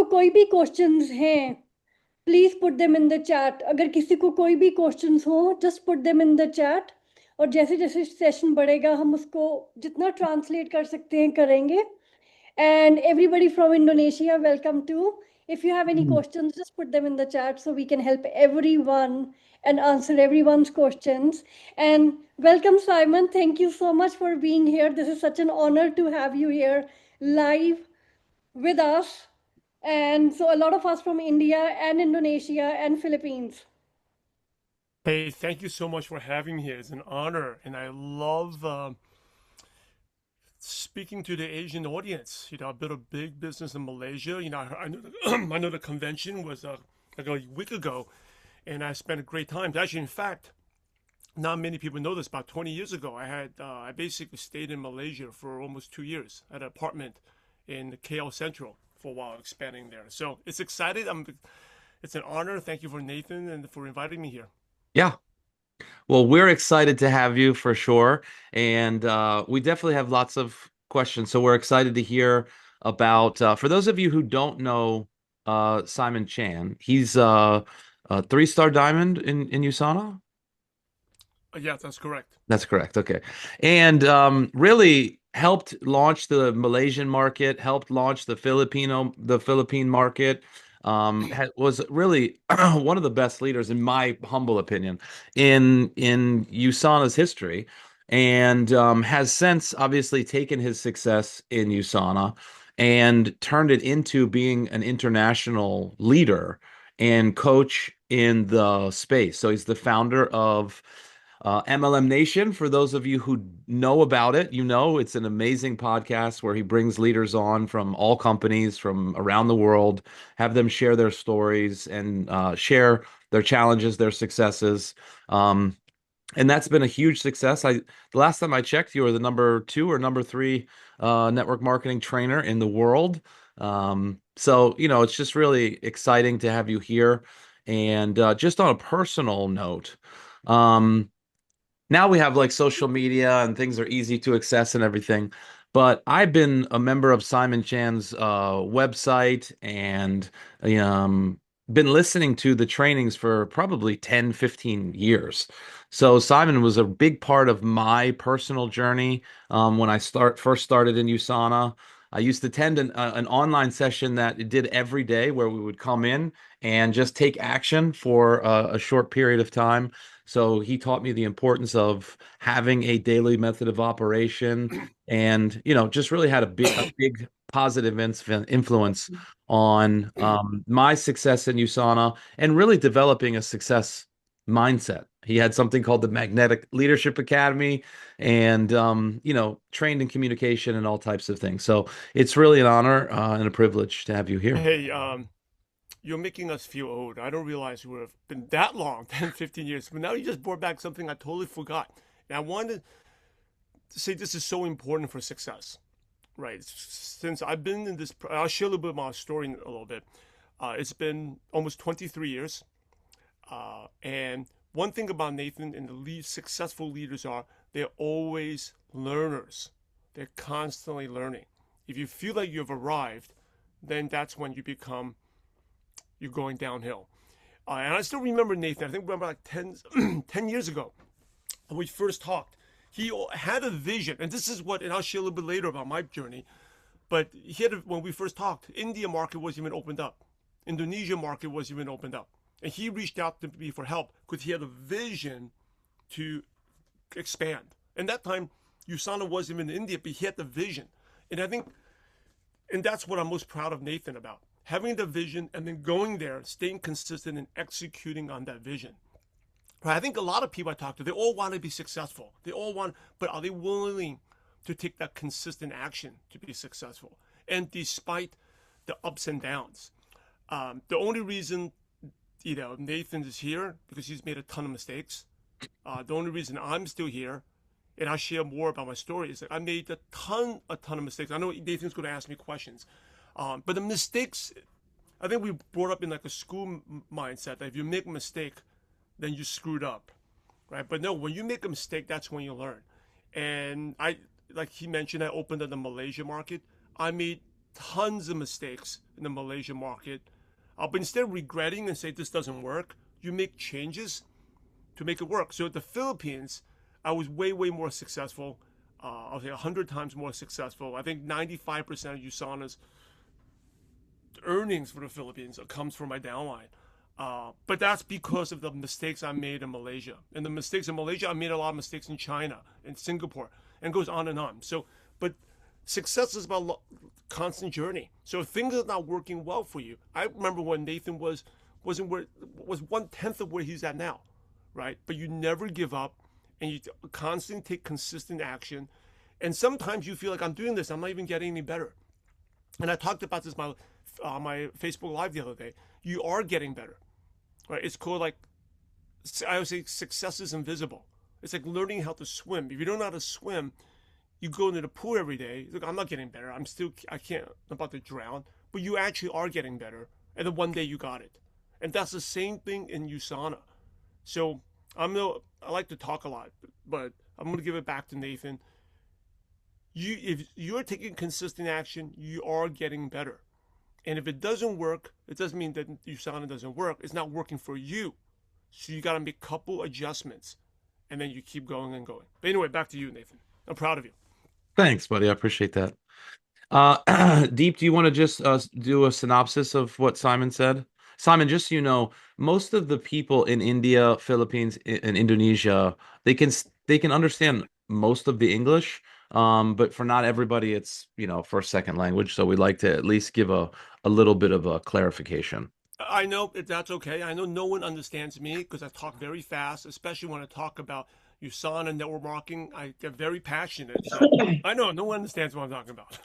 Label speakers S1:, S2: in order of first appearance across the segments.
S1: आपको कोई भी क्वेश्चंस हैं, please put them in the chat. अगर किसी को कोई भी क्वेश्चंस हो, just put them in the chat. और जैसे जैसे सेशन बढ़ेगा हम उसको जितना ट्रांसलेट कर सकते हैं करेंगे। And everybody from Indonesia, welcome too. If you have any
S2: Mhm.
S1: questions, just put them in the chat so we can help everyone and answer everyone's questions. And welcome, Simon. Thank you so much for being here. This is such an honor to have you here live with us. And so, a lot of us from India and Indonesia and Philippines.
S3: Hey, thank you so much for having me here. It's an honor, and I love speaking to the Asian audience. I built a big business in Malaysia. I know I know the convention was like a week ago, and I spent a great time. Actually, in fact, not many people know this. About 20 years ago, I basically stayed in Malaysia for almost 2 years at an apartment in KL Central for a while, expanding there. So it's excited. It's an honor. Thank you for Nathan and for inviting me here.
S2: Yeah. Well, we're excited to have you for sure. And we definitely have lots of questions. So we're excited to hear about, for those of you who don't know Simon Chan, he's a three-star diamond in USANA.
S3: Yes, that's correct.
S2: That's correct. Okay. And really helped launch the Malaysian market, helped launch the Philippine market. Was really one of the best leaders, in my humble opinion, in USANA's history, and has since obviously taken his success in USANA and turned it into being an international leader and coach in the space. So he's the founder of MLM Nation. For those of you who know about it, it's an amazing podcast where he brings leaders on from all companies from around the world, have them share their stories and share their challenges, their successes. And that's been a huge success. The last time I checked, you were the number two or number three network marketing trainer in the world. So, it's just really exciting to have you here. And just on a personal note, um, now we have like social media and things are easy to access and everything. But I've been a member of Simon Chan's website and um, been listening to the trainings for probably 10, 15 years. So Simon was a big part of my personal journey when I first started in USANA. I used to attend an online session that it did every day where we would come in and just take action for a short period of time. So he taught me the importance of having a daily method of operation and, just really had a big positive influence on my success in USANA and really developing a success mindset. He had something called the Magnetic Leadership Academy and, trained in communication and all types of things. So it's really an honor and a privilege to have you here.
S3: Hey, you're making us feel old. I don't realize we've been that long, 10, 15 years. But now you just brought back something I totally forgot. And I wanted to say this is so important for success, right? Since I've been in this, I'll share a little bit of my story in a little bit. It's been almost 23 years. And one thing about Nathan and the successful leaders are they're always learners. They're constantly learning. If you feel like you've arrived, then that's when you're going downhill. And I still remember Nathan. I think remember like 10 years ago when we first talked. He had a vision, and this is what, and I'll share a little bit later about my journey. But when we first talked, India market wasn't even opened up. Indonesia market wasn't even opened up. And he reached out to me for help because he had a vision to expand. And that time, USANA wasn't even in India, but he had the vision. And I think, and that's what I'm most proud of Nathan about. Having the vision and then going there, staying consistent and executing on that vision. Right? I think a lot of people I talk to, they all want to be successful. They all want, but are they willing to take that consistent action to be successful? And despite the ups and downs, the only reason Nathan is here because he's made a ton of mistakes. The only reason I'm still here, and I'll share more about my story, is that I made a ton of mistakes. I know Nathan's going to ask me questions, but the mistakes, I think we brought up in like a school mindset that if you make a mistake, then you screwed up, right? But no, when you make a mistake, that's when you learn. And like he mentioned, I opened up the Malaysia market. I made tons of mistakes in the Malaysia market. But instead of regretting and say this doesn't work, you make changes to make it work. So at the Philippines, I was way, way more successful. I'll say 100 times more successful. I think 95% of USANA's earnings for the Philippines comes from my downline. But that's because of the mistakes I made in Malaysia. And the mistakes in Malaysia, I made a lot of mistakes in China and Singapore, and goes on and on. So, but success is about constant journey. So if things are not working well for you, I remember when Nathan wasn't where was 1/10 of where he's at now, right? But you never give up, and you constantly take consistent action. And sometimes you feel like I'm doing this, I'm not even getting any better. And I talked about this on my Facebook Live the other day. You are getting better, right? It's called, like, I would say, success is invisible. It's like learning how to swim. If you don't know how to swim, you go into the pool every day. Look, I'm not getting better. I can't, I'm about to drown. But you actually are getting better. And then one day you got it. And that's the same thing in USANA. So I like to talk a lot, but I'm going to give it back to Nathan. If you're taking consistent action, you are getting better. And if it doesn't work, it doesn't mean that USANA doesn't work. It's not working for you. So you got to make a couple adjustments, and then you keep going and going. But anyway, back to you, Nathan. I'm proud of you.
S2: Thanks, buddy. I appreciate that. Deep, do you want to just do a synopsis of what Simon said? Simon, just so you know, most of the people in India, Philippines, and Indonesia, they can understand most of the English, but for not everybody, it's, first, second language. So we like to at least give a little bit of a clarification.
S3: I know that's okay. I know no one understands me because I talk very fast, especially when I talk about USANA network marketing. I get very passionate. So I know no one understands what I'm talking about.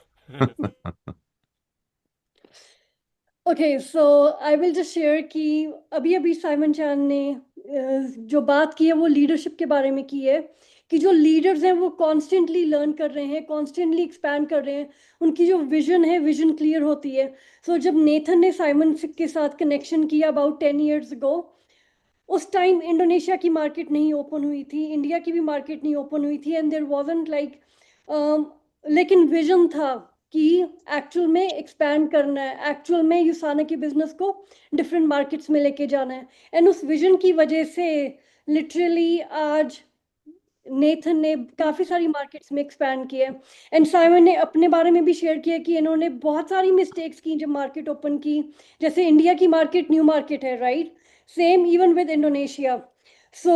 S1: Okay so I will just share कि अभी अभी Simon चान ने जो बात की है वो leadership के बारे में की है कि जो लीडर्स हैं वो कॉन्स्टेंटली लर्न कर रहे हैं, कॉन्स्टेंटली एक्सपैंड कर रहे हैं, उनकी जो विजन है विजन क्लियर होती है. सो जब नेथन ने साइमन के साथ कनेक्शन किया अबाउट 10 years ago, उस टाइम इंडोनेशिया की मार्केट नहीं ओपन हुई थी, इंडिया की भी मार्केट नहीं ओपन हुई थी, एंड देयर वाजंट लाइक, लेकिन विजन था कि एक्चुअल में एक्सपैंड करना है, एक्चुअल में यूसाना की बिजनेस को डिफरेंट मार्केट्स में लेके जाना है. एंड उस विजन की वजह से लिटरली आज नेथन ने काफ़ी सारी मार्केट्स में एक्सपैंड किया. एंड साइमन ने अपने बारे में भी शेयर किया कि इन्होंने बहुत सारी मिस्टेक्स की जब मार्केट ओपन की. जैसे इंडिया की मार्केट न्यू मार्केट है, right? Same even with Indonesia. So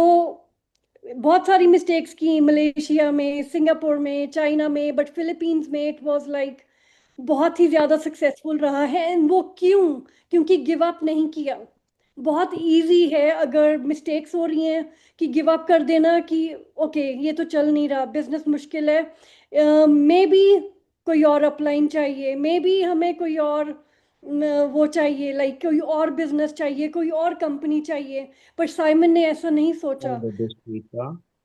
S1: बहुत सारी मिस्टेक्स की मलेशिया में, सिंगापुर में, चाइना में, बट फिलीपींस में इट वाज लाइक बहुत ही ज़्यादा सक्सेसफुल रहा है. एंड वो क्योंकि गिव अप नहीं किया. बहुत इजी है अगर मिस्टेक्स हो रही हैं कि गिव अप कर देना कि ओके ये तो चल नहीं रहा, बिजनेस मुश्किल है, मे बी कोई और अपलाइन चाहिए, मे बी हमें कोई और वो चाहिए, लाइक कोई और बिजनेस चाहिए, कोई और कंपनी चाहिए. पर साइमन ने ऐसा नहीं सोचा.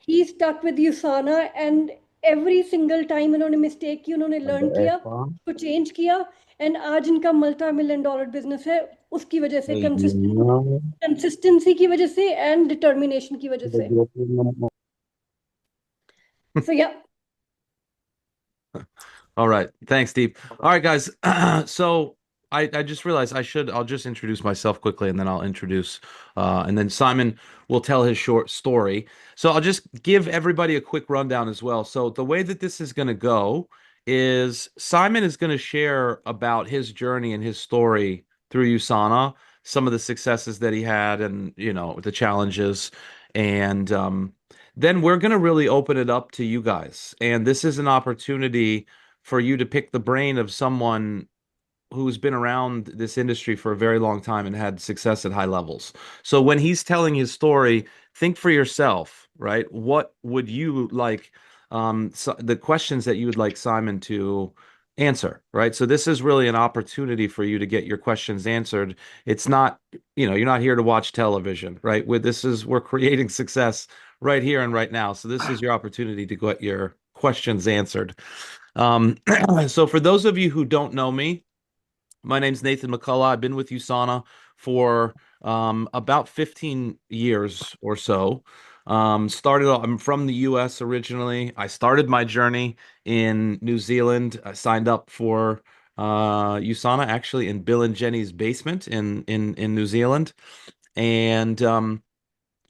S1: He stuck with Usana and every single time इन्होंने मिस्टेक की, उन्होंने लर्न किया, उसको चेंज किया, एंड आज इनका $multi-million बिजनेस है. उसकी वजह से कंसिस्टेंसी की वजह से एंड डिटर्मिनेशन की वजह से. सो या
S2: All right. Thanks, Deep. All right, guys. So I just realized I'll just introduce myself quickly and then I'll introduce and then Simon will tell his short story. So I'll just give everybody a quick rundown as well. So the way that this is going to go is Simon is going to share about his journey and his story through USANA, some of the successes that he had and, the challenges. And then we're going to really open it up to you guys. And this is an opportunity for you to pick the brain of someone who's been around this industry for a very long time and had success at high levels. So when he's telling his story, think for yourself, right? What would you like, so the questions that you would like Simon to answer, right? So this is really an opportunity for you to get your questions answered. It's not, you're not here to watch television, right? We're creating success right here and right now. So this is your opportunity to get your questions answered. So for those of you who don't know me, my name's Nathan McCullough. I've been with USANA for about 15 years or so. I'm from the US originally. I started my journey in New Zealand. I signed up for USANA actually in Bill and Jenny's basement in New Zealand, and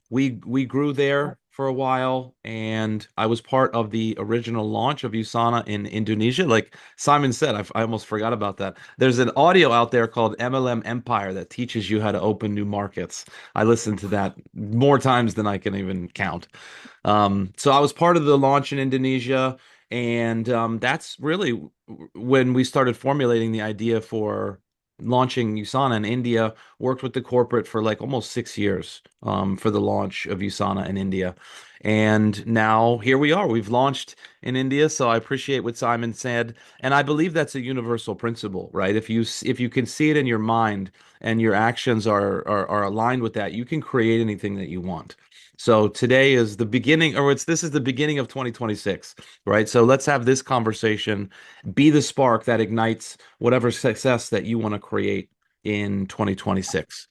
S2: we grew there for a while, and I was part of the original launch of USANA in Indonesia. Like Simon said, I almost forgot about that. There's an audio out there called MLM Empire that teaches you how to open new markets. I listened to that more times than I can even count. So I was part of the launch in Indonesia, and that's really when we started formulating the idea for launching USANA in India. Worked with the corporate for like almost 6 years for the launch of USANA in India. And now here we are. We've launched in India, so I appreciate what Simon said, and I believe that's a universal principle, right? If you can see it in your mind and your actions are aligned with that, you can create anything that you want. So today is the beginning, or this is the beginning of 2026, right? So let's have this conversation be the spark that ignites whatever success that you want to create in 2026.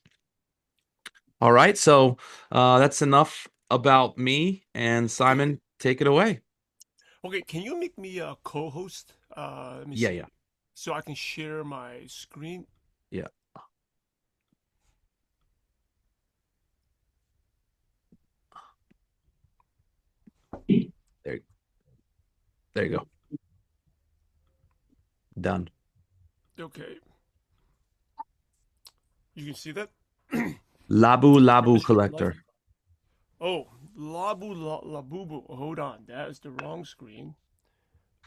S2: All right, so that's enough about me, and Simon, take it away.
S3: Okay, can you make me a co-host? Let me
S2: Yeah,
S3: see.
S2: yeah,
S3: So I can share my screen.
S2: yeah. There, there you go. Done.
S3: Okay, you can see that.
S2: Labu Labu
S3: Purpose-driven life.
S2: collector.
S3: Oh, labubu. Hold on, that is the wrong screen.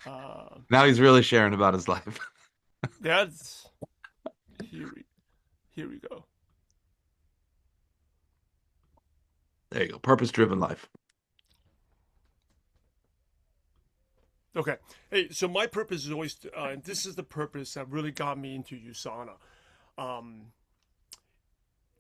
S3: Uh,
S2: Now he's really sharing about his life.
S3: that's here. Here we go.
S2: There you go. Purpose-driven life.
S3: Okay. Hey, so my purpose is always, and this is the purpose that really got me into USANA, um,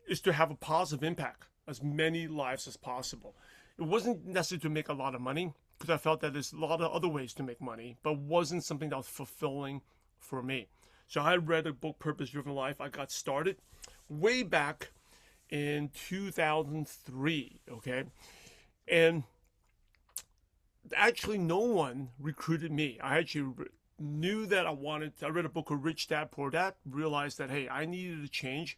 S3: is to have a positive impact as many lives as possible. It wasn't necessary to make a lot of money because I felt that there's a lot of other ways to make money, but wasn't something that was fulfilling for me. So I read a book, Purpose Driven Life. I got started way back in 2003. Okay. And actually no one recruited me. I actually knew that I read a book called Rich Dad Poor Dad, realized that, hey, I needed a change.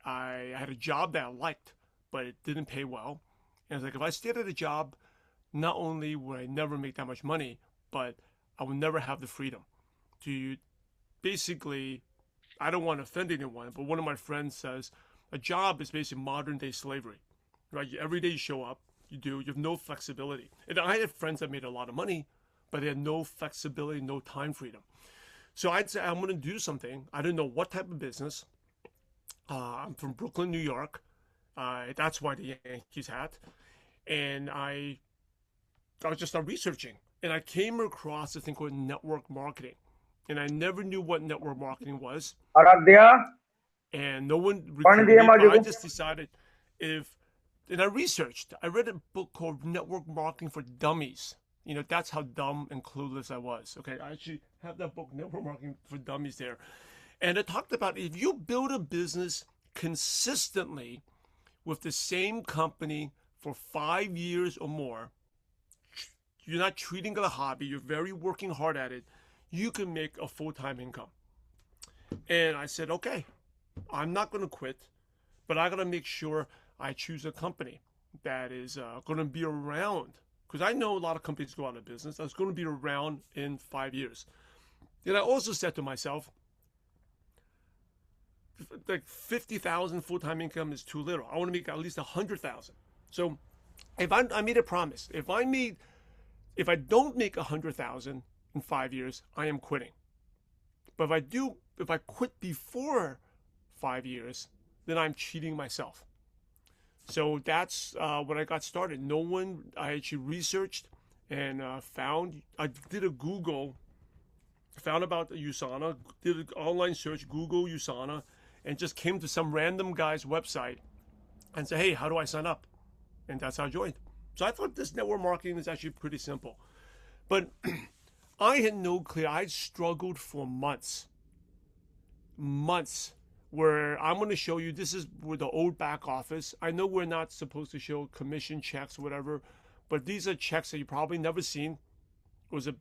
S3: I had a job that I liked, but it didn't pay well. And I was like, if I stayed at a job, not only would I never make that much money, but I would never have the freedom to basically, I don't want to offend anyone, but one of my friends says a job is basically modern day slavery, right? Every day you show up, you have no flexibility. And I had friends that made a lot of money, but they had no flexibility, no time freedom. So I'd say I'm going to do something. I didn't know what type of business. I'm from Brooklyn, New York. That's why the Yankees hat. And I was just researching, and I came across a thing called network marketing, and I never knew what network marketing was,
S4: Aradhya,
S3: and no one
S4: paano
S3: recruited
S4: diya
S3: me. But I
S4: majugo?
S3: just decided if, and I researched. I read a book called Network Marketing for Dummies. You know, that's how dumb and clueless I was. Okay, I actually have that book, Network Marketing for Dummies, there, and it talked about if you build a business consistently with the same company for 5 years or more, you're not treating it a hobby, you're very working hard at it, you can make a full-time income. And I said, okay, I'm not going to quit, but I got to make sure I choose a company that is going to be around. Because I know a lot of companies go out of business. That's going to be around in 5 years. And I also said to myself, like 50,000 full-time income is too little. I want to make at least 100,000. So if I made a promise, if I don't make 100,000 in 5 years, I am quitting. But if I quit before 5 years, then I'm cheating myself. So that's when I got started. I actually researched and I did a Google, found about the USANA, did an online search, Google USANA, and just came to some random guy's website and said, hey, how do I sign up? And that's how I joined. So I thought this network marketing is actually pretty simple. But I had no clue. I struggled for months, where I'm going to show you, this is where the old back office. I know we're not supposed to show commission checks, whatever, but these are checks that you probably never seen. It was a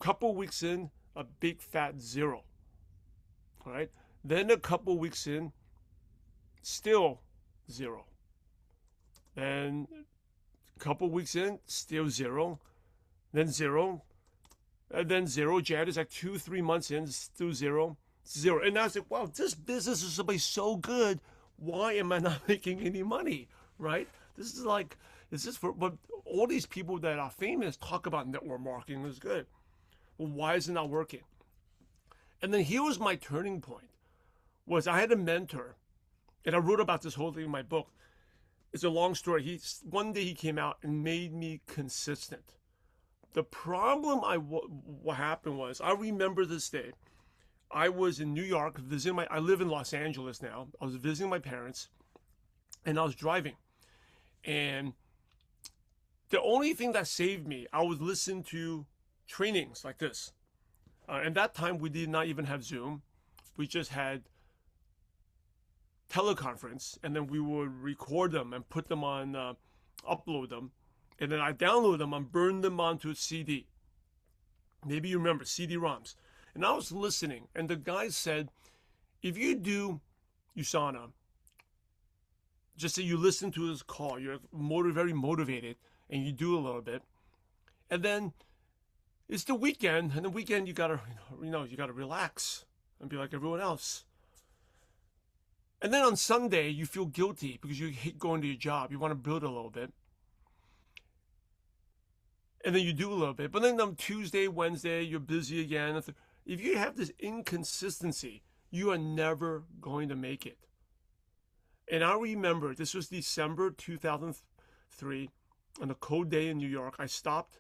S3: couple weeks in, a big fat zero. All right. Then a couple weeks in, still zero. Then a couple weeks in, still zero. Then zero. And then zero. Jad is like 2, 3 months in, still zero. Zero. And I was like, wow, this business is supposed to be so good. Why am I not making any money? Right? This is like, is this for, but all these people that are famous talk about network marketing is good. Well, why is it not working? And then here was my turning point, was I had a mentor, and I wrote about this whole thing in my book. It's a long story. One day he came out and made me consistent. The problem what happened was, I remember this day. I was in New York visiting I live in Los Angeles now. I was visiting my parents, and I was driving. And the only thing that saved me, I was listening to trainings like this. And that time we did not even have Zoom. We just had teleconference, and then we would record them and put them on, upload them. And then I download them and burn them onto a CD. Maybe you remember CD-ROMs. And I was listening, and the guy said, if you do USANA, just say you listen to his call, you're very motivated, and you do a little bit, and then it's the weekend, and the weekend you gotta relax and be like everyone else. And then on Sunday you feel guilty because you hate going to your job. You want to build a little bit. And then you do a little bit. But then on Tuesday, Wednesday, you're busy again. If you have this inconsistency, you are never going to make it. And I remember, this was December 2003, on a cold day in New York. I stopped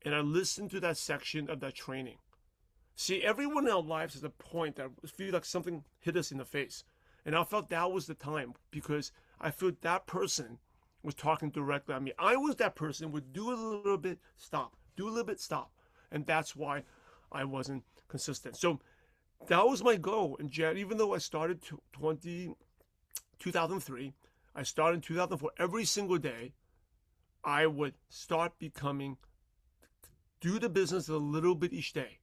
S3: and I listened to that section of that training. See, everyone in our lives has a point that feels like something hit us in the face. And I felt that was the time, because I felt that person was talking directly at me. I was that person, would do a little bit, stop, do a little bit, stop. And that's why I wasn't consistent. So that was my goal. And even though I started 2003, I started in 2004, every single day, I would start do the business a little bit each day.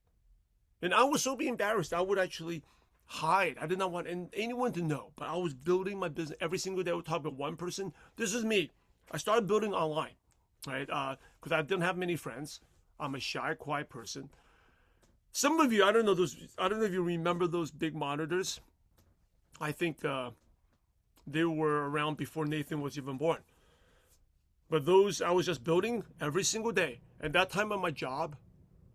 S3: And I was so embarrassed, I would actually hide. I did not want anyone to know, but I was building my business every single day. I would talk about one person. This is me. I started building online, right? Because I didn't have many friends. I'm a shy, quiet person. Some of you, I don't know if you remember those big monitors. I think they were around before Nathan was even born. But those, I was just building every single day. At that time on my job,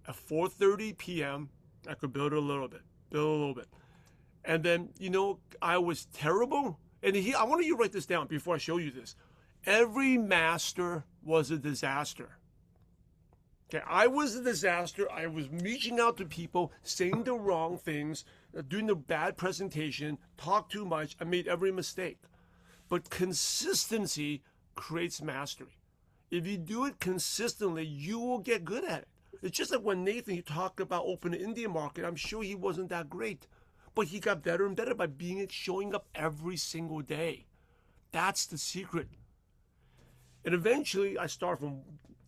S3: at 4:30 p.m., I could build a little bit. And then, I was terrible. And I want you to write this down before I show you this. Every master was a disaster. Okay, I was a disaster. I was reaching out to people, saying the wrong things, doing the bad presentation, talk too much. I made every mistake. But consistency creates mastery. If you do it consistently, you will get good at it. It's just like when Nathan, he talked about opening the Indian market. I'm sure he wasn't that great, but he got better and better by showing up every single day. That's the secret. And eventually, I started from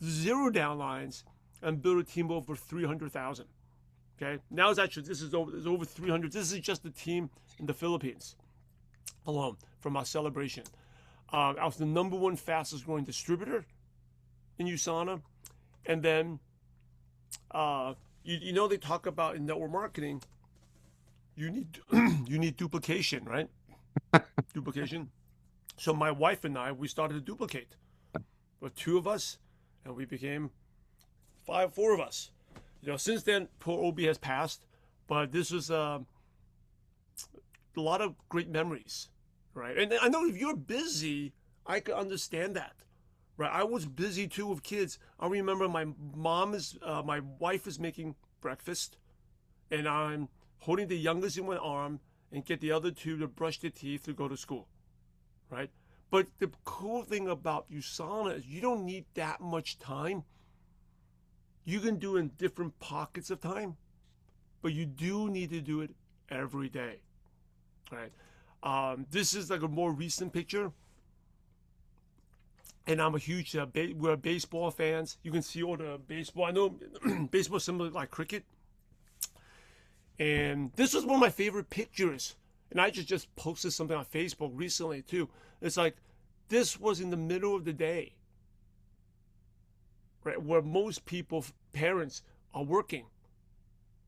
S3: 0 downlines and built a team over 300,000. Okay, now this is over 300. This is just the team in the Philippines alone from our celebration. I was the #1 fastest growing distributor in USANA, and then they talk about in network marketing, you need duplication, right? Duplication. So my wife and I, we started to duplicate. With 2 of us, and we became 4 of us. Since then, poor Obi has passed, but this was a lot of great memories, right? And I know if you're busy, I could understand that, right? I was busy too with kids. I remember my wife is making breakfast, and I'm holding the youngest in my arm and get the other 2 to brush their teeth to go to school, right? But the cool thing about USANA is you don't need that much time. You can do it in different pockets of time, but you do need to do it every day, right? This is like a more recent picture, and I'm a huge we're baseball fans. You can see all the baseball. I know baseball is similar like cricket, And this was one of my favorite pictures. And I just posted something on Facebook recently too. It's like, this was in the middle of the day, right? Where most people, parents, are working.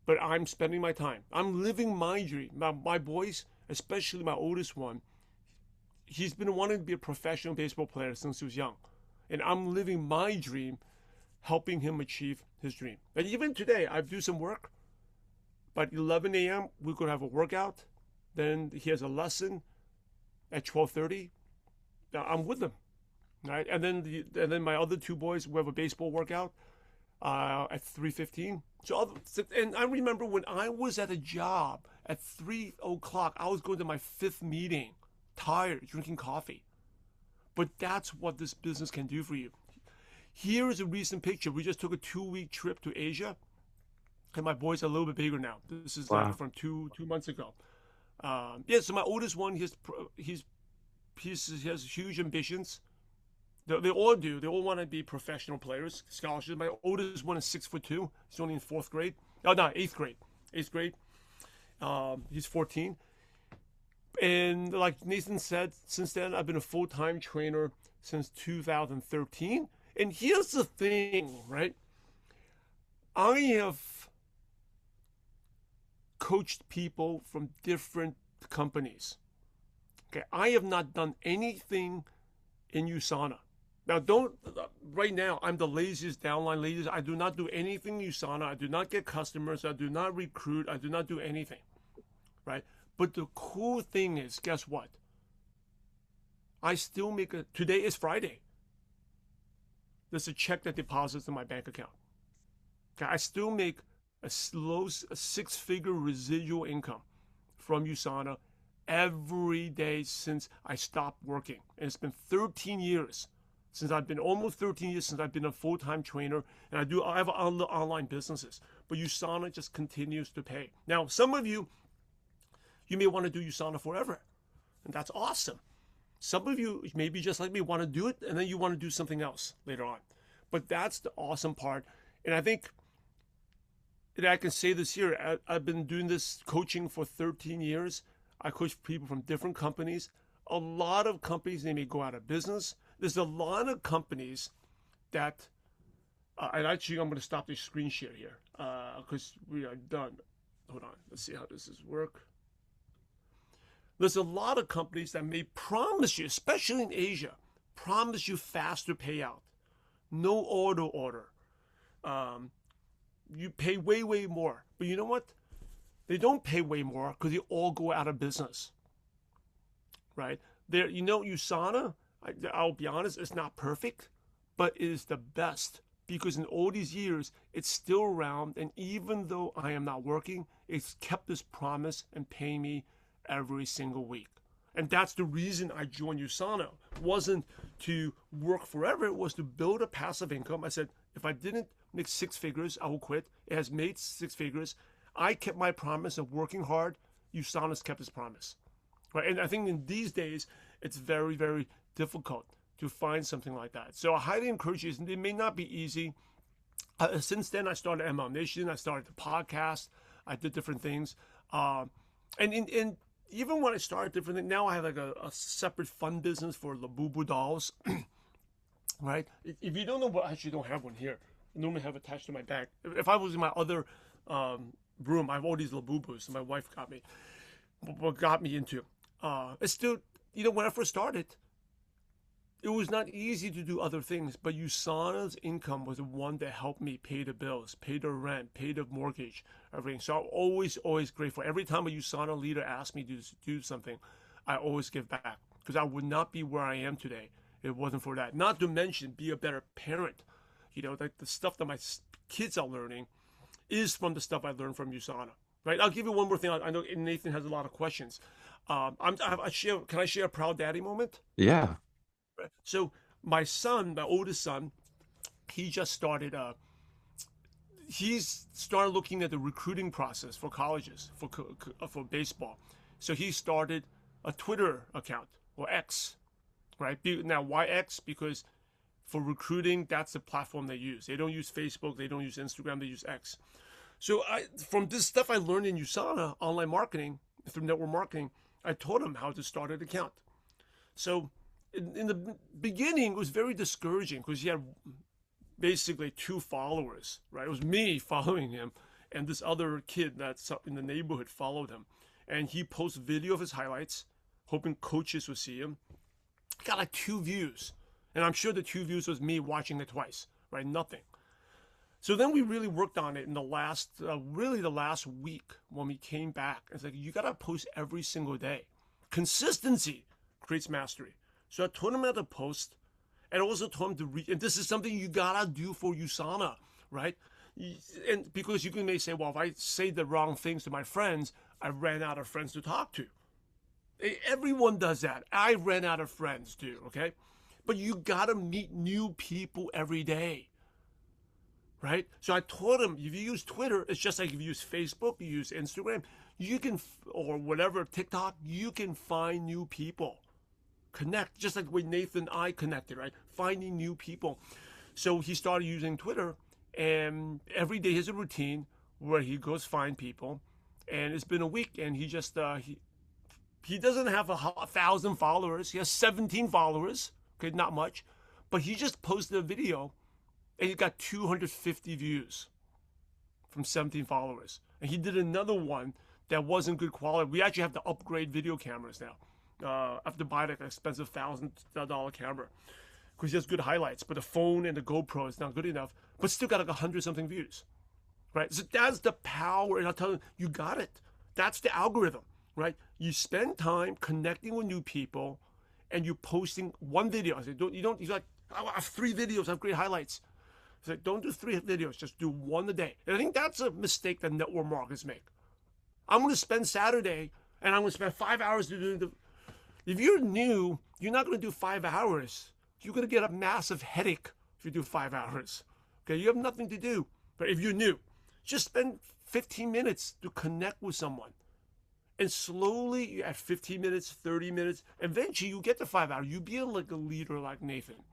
S3: But I'm spending my time. I'm living my dream. My boys, especially my oldest one, he's been wanting to be a professional baseball player since he was young. And I'm living my dream, helping him achieve his dream. And even today, I do some work. But 11 a.m., we're going to have a workout. Then he has a lesson at 12:30. I'm with him, right? And then my other two boys, we have a baseball workout at 3:15. And I remember when I was at a job at 3 o'clock, I was going to my fifth meeting, tired, drinking coffee. But that's what this business can do for you. Here is a recent picture. We just took a 2-week trip to Asia, and my boys are a little bit bigger now. This is
S2: Wow.
S3: from two months ago. So my oldest one, he has huge ambitions. They all do. They all want to be professional players, scholarships. My oldest one is 6'2". He's only in fourth grade. Oh no, eighth grade. Eighth grade. He's 14. And like Nathan said, since then I've been a full-time trainer since 2013. And here's the thing, right? I have coached people from different companies. Okay, I have not done anything in USANA. Now, right now, I'm the laziest downline lazy. I do not do anything in USANA. I do not get customers. I do not recruit. I do not do anything, right? But the cool thing is, guess what? I still today is Friday. There's a check that deposits in my bank account. Okay, I still make a 6-figure residual income from USANA every day since I stopped working. And it's been 13 years almost 13 years since I've been a full-time trainer, and I have online businesses, but USANA just continues to pay. Now, some of you may want to do USANA forever, and that's awesome. Some of you, maybe just like me, want to do it, and then you want to do something else later on. But that's the awesome part, and I think that I can say this here. I've been doing this coaching for 13 years. I coach people from different companies. A lot of companies, they may go out of business. There's a lot of companies that, and actually I'm going to stop the screen share here because we are done. Hold on, let's see how this work. There's a lot of companies that may promise you, especially in Asia, promise you faster payout, no auto order. You pay way, way more. But you know what? They don't pay way more because they all go out of business, right? USANA, I'll be honest, it's not perfect, but it is the best because in all these years, it's still around. And even though I am not working, it's kept this promise and paying me every single week. And that's the reason I joined USANA. It wasn't to work forever. It was to build a passive income. I said, if I didn't make 6 figures, I will quit. It has made 6 figures. I kept my promise of working hard. USANA's kept its promise. Right? And I think in these days, it's very, very difficult to find something like that. So I highly encourage you. It may not be easy. Since then, I started ML Nation. I started the podcast. I did different things. And even when I started different things, now I have like a separate fund business for Labubu dolls. Right? If you don't know what, I actually don't have one here. I normally have attached to my bag. If I was in my other room, I have all these Labubus my wife got me into. It's still, when I first started, it was not easy to do other things, but USANA's income was the one that helped me pay the bills, pay the rent, pay the mortgage, everything. So I'm always grateful. Every time a USANA leader asks me to do something, I always give back because I would not be where I am today if it wasn't for that. Not to mention be a better parent. Like the stuff that my kids are learning is from the stuff I learned from USANA. Right? I'll give you one more thing. I know Nathan has a lot of questions. Can I share a proud daddy moment?
S2: Yeah.
S3: So my oldest son, he just started. He's started looking at the recruiting process for colleges for baseball. So he started a Twitter account or X, right? Now why X? Because for recruiting, that's the platform they use. They don't use Facebook. They don't use Instagram. They use X. So from this stuff I learned in USANA, online marketing, through network marketing, I taught him how to start an account. So in the beginning, it was very discouraging because he had basically 2 followers, right? It was me following him, and this other kid that's in the neighborhood followed him. And he posts video of his highlights, hoping coaches would see him. He got like 2 views. And I'm sure the 2 views was me watching it twice, right? Nothing. So then we really worked on it in the the last week when we came back. It's like, you got to post every single day. Consistency creates mastery. So I taught him how to post, and also told him to read. And this is something you got to do for USANA, right? And because you may say, well, if I say the wrong things to my friends, I ran out of friends to talk to. Everyone does that. I ran out of friends too, okay? But you got to meet new people every day. Right? So I taught him, if you use Twitter, it's just like if you use Facebook, you use Instagram, you can, or whatever, TikTok, you can find new people. Connect, just like when Nathan and I connected, right? Finding new people. So he started using Twitter, and every day he has a routine where he goes find people. And it's been a week, and he just, he doesn't have 1,000 followers. He has 17 followers, okay, not much. But he just posted a video, and he got 250 views from 17 followers. And he did another one that wasn't good quality. We actually have to upgrade video cameras now. I have to buy like an expensive $1,000 camera because he has good highlights. But the phone and the GoPro is not good enough, but still got like 100-something views, right? So that's the power. And I'll tell you, you got it. That's the algorithm, right? You spend time connecting with new people, and you posting one video. I said, you're like, I have 3 videos, I have great highlights. So don't do 3 videos, just do 1 a day. And I think that's a mistake that network marketers make. I'm going to spend Saturday, and I'm going to spend 5 hours doing the. If you're new, you're not going to do 5 hours. You're going to get a massive headache if you do 5 hours. Okay, you have nothing to do. But if you're new, just spend 15 minutes to connect with someone. And slowly, at 15 minutes, 30 minutes, eventually you get to 5 hours. You be like a leader like Nathan.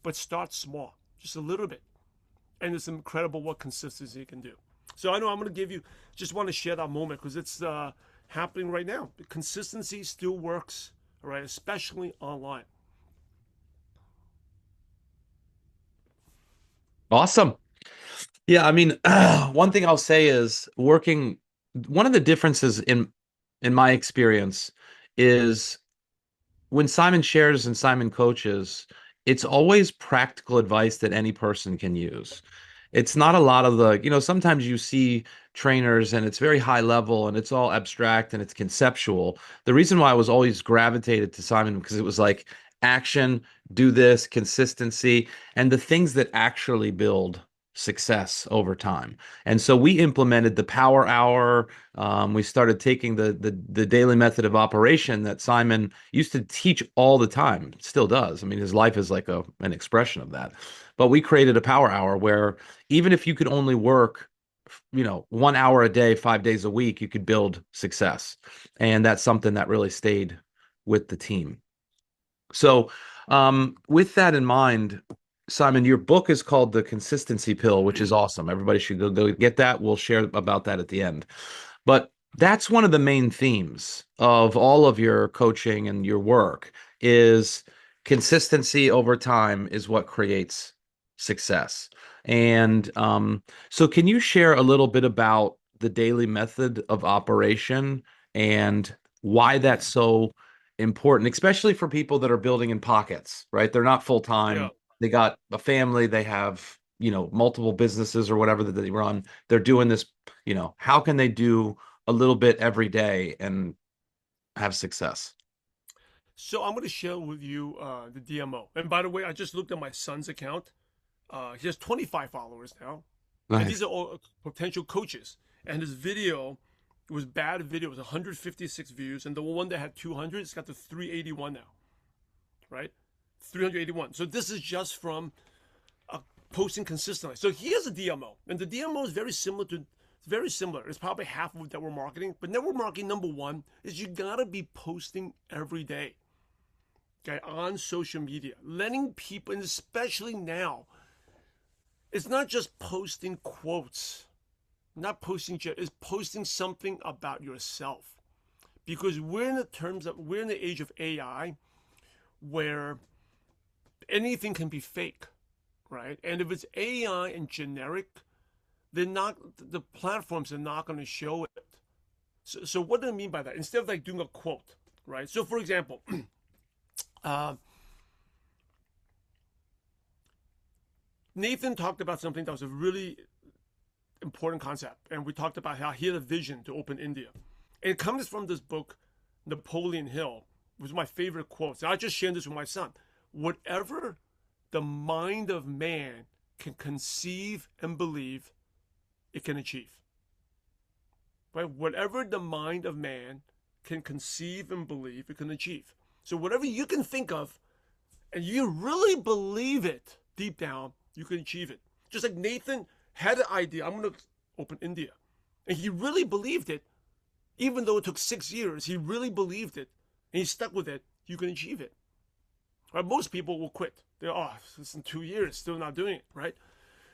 S3: But start small, just a little bit. And it's incredible what consistency can do. So I know I'm going to give you, just want to share that moment because it's happening right now. The consistency still works, all right, especially online.
S2: Awesome. Yeah, I mean, one thing I'll say is one of the differences in my experience is when Simon shares and Simon coaches, it's always practical advice that any person can use. It's not a lot of sometimes you see trainers and it's very high level and it's all abstract and it's conceptual. The reason why I was always gravitated to Simon because it was like action, do this, consistency, and the things that actually build success over time. And so we implemented the power hour. We started taking the daily method of operation that Simon used to teach all the time. Still does. I mean, his life is like an expression of that. But we created a power hour where even if you could only work 1 hour a day, 5 days a week, you could build success. And that's something that really stayed with the team. So with that in mind, Simon, your book is called The Consistency Pill, which is awesome. Everybody should go get that. We'll share about that at the end. But that's one of the main themes of all of your coaching and your work is consistency over time is what creates success. And so can you share a little bit about the daily method of operation and why that's so important, especially for people that are building in pockets, right? They're not full
S3: Yeah.
S2: time. They got a family, they have, multiple businesses or whatever that they run. They're doing this, how can they do a little bit every day and have success?
S3: So I'm going to share with you the DMO. And by the way, I just looked at my son's account. He has 25 followers now. And
S2: Nice.
S3: these are all potential coaches. And his video, it was bad video. It was 156 views. And the one that had 200, it's got to 381 now, right? 381. So this is just from posting consistently. So he has a DMO. And the DMO is very similar. It's probably half of network marketing. But network marketing, number one, is you got to be posting every day, okay, on social media. Letting people, and especially now, it's not just posting quotes. not posting is posting something about yourself. Because we're in the age of AI where anything can be fake, right? And if it's AI and generic, the platforms are not going to show it. So what do I mean by that? Instead of like doing a quote, right? So for example, Nathan talked about something that was a really important concept, and we talked about how he had a vision to open India. And it comes from this book, Napoleon Hill, which was my favorite quote. And I just shared this with my son. Whatever the mind of man can conceive and believe, it can achieve. Right? Whatever the mind of man can conceive and believe, it can achieve. So whatever you can think of, and you really believe it deep down, you can achieve it. Just like Nathan had an idea, I'm going to open India. And he really believed it, even though it took 6 years, he really believed it, and he stuck with it, you can achieve it. Right? Most people will quit. They're, it's in 2 years, still not doing it, right?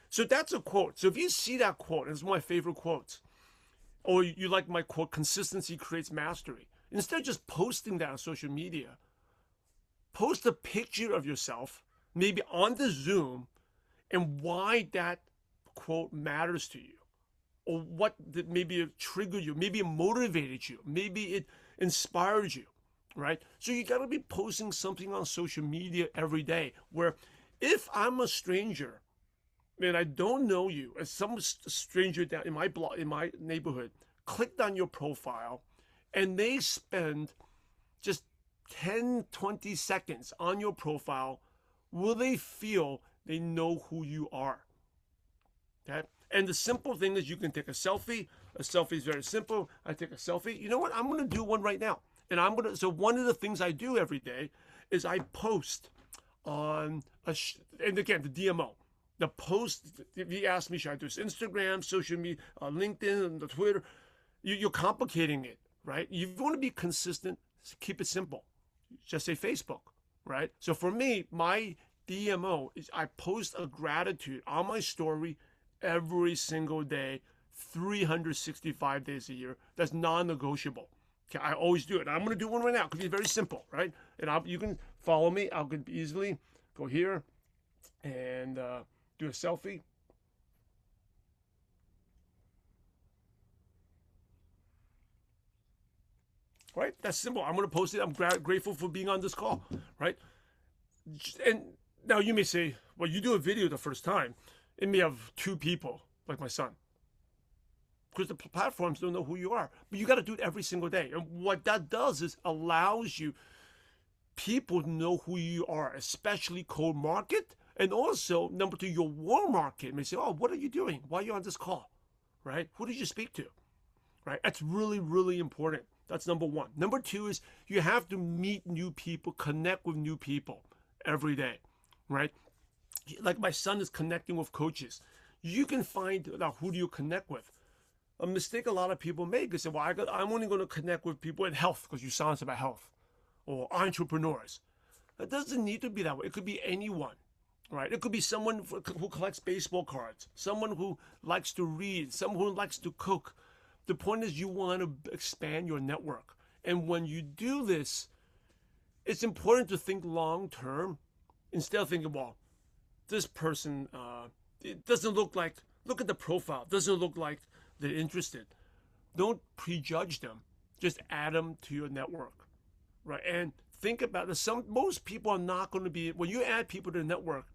S3: So that's a quote. So if you see that quote, and it's one of my favorite quotes, or you like my quote, consistency creates mastery. Instead of just posting that on social media, post a picture of yourself, maybe on the Zoom, and why that quote matters to you, or what maybe it triggered you, maybe it motivated you, maybe it inspired you, right? So you got to be posting something on social media every day. Where if I'm a stranger and I don't know you, as some stranger down in my block, in my neighborhood, clicked on your profile, and they spend just 10, 20 seconds on your profile, will they feel they know who you are? Okay? And the simple thing is you can take a selfie. A selfie is very simple. I take a selfie. You know what? I'm going to do one right now. And so one of the things I do every day is I post on, and again, the DMO. The post, if you ask me, should I do this Instagram, social media, LinkedIn, and the Twitter? You're complicating it, right? You want to be consistent, keep it simple. Just say Facebook, right? So for me, my DMO is I post a gratitude on my story every single day, 365 days a year. That's non-negotiable. Okay, I always do it. I'm going to do one right now because it's very simple, right? And you can follow me. I can easily go here and do a selfie. Right? That's simple. I'm going to post it. I'm grateful for being on this call, right? And now you may say, well, you do a video the first time, it may have 2 people, like my son, because the platforms don't know who you are. But you got to do it every single day. And what that does is allows you people to know who you are, especially cold market. And also, number 2, your warm market may say, oh, what are you doing? Why are you on this call? Right? Who did you speak to? Right? That's really, really important. That's number 1. Number 2 is you have to meet new people, connect with new people every day, right? Like my son is connecting with coaches. You can find out who do you connect with. A mistake a lot of people make is say, well, I'm only going to connect with people in health because you sound about health, or entrepreneurs. It doesn't need to be that way. It could be anyone, right? It could be someone who collects baseball cards, someone who likes to read, someone who likes to cook. The point is you want to expand your network. And when you do this, it's important to think long term instead of thinking, well, this person, it doesn't look at the profile, it doesn't look like they're interested. Don't prejudge them. Just add them to your network, right? And think about it. Most people are not going to be, when you add people to the network,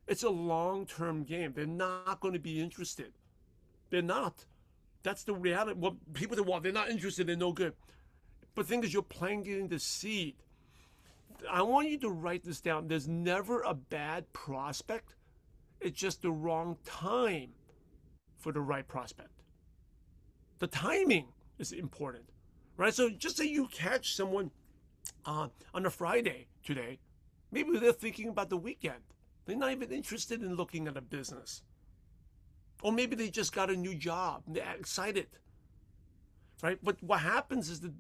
S3: it's a long-term game. They're not going to be interested. They're not. That's the reality. Well, people say, well, they're not interested, they're no good. But the thing is, you're planting the seed. I want you to write this down. There's never a bad prospect. It's just the wrong time for the right prospect. The timing is important, right? So just say you catch someone on a Friday today. Maybe they're thinking about the weekend. They're not even interested in looking at a business. Or maybe they just got a new job. They're excited, right? But what happens is that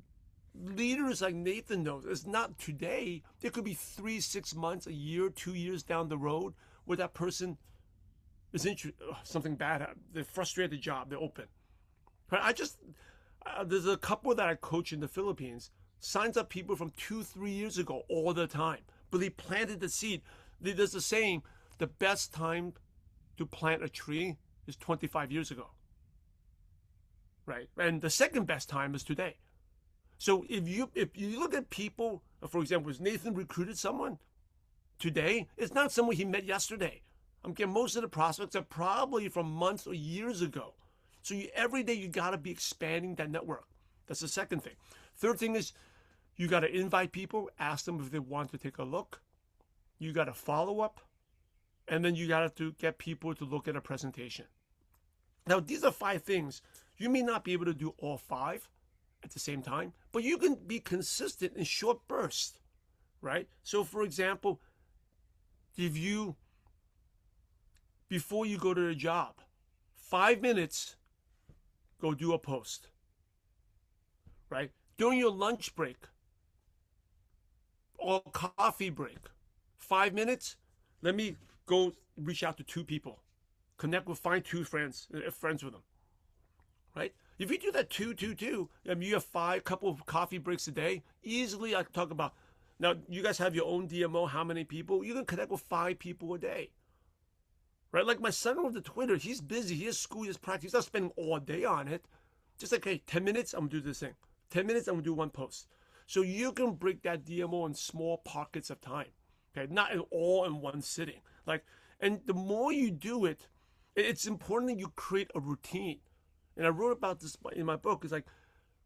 S3: leaders like Nathan knows, it's not today. There could be 3, 6 months, a year, 2 years down the road where that person something bad happened. They're frustrated at the job. They're open. Right? There's a couple that I coach in the Philippines, signs up people from 2-3 years ago all the time, but they planted the seed. There's a saying, the best time to plant a tree is 25 years ago, right? And the second best time is today. So if you look at people, for example, as Nathan recruited someone today, it's not someone he met yesterday. I'm getting most of the prospects are probably from months or years ago. So every day you got to be expanding that network. That's the second thing. Third thing is you got to invite people, ask them if they want to take a look. You got to follow up, and then you got to get people to look at a presentation. Now, these are 5 things. You may not be able to do all 5 at the same time, but you can be consistent in short bursts, right? So, for example, before you go to a job, 5 minutes, go do a post, right? During your lunch break or coffee break, 5 minutes, let me go reach out to 2 people, find 2 friends with them, right? If you do that 2, you have couple of coffee breaks a day, easily I can talk about, now you guys have your own DMO, how many people, you can connect with 5 people a day, right? Like my son with the Twitter, he's busy, he has school, he has practice, he's not spending all day on it. Just like, hey, 10 minutes, I'm gonna do this thing. 10 minutes, I'm gonna do 1 post. So you can break that DMO in small pockets of time, okay? Not all in one sitting. And the more you do it, it's important that you create a routine. And I wrote about this in my book. It's like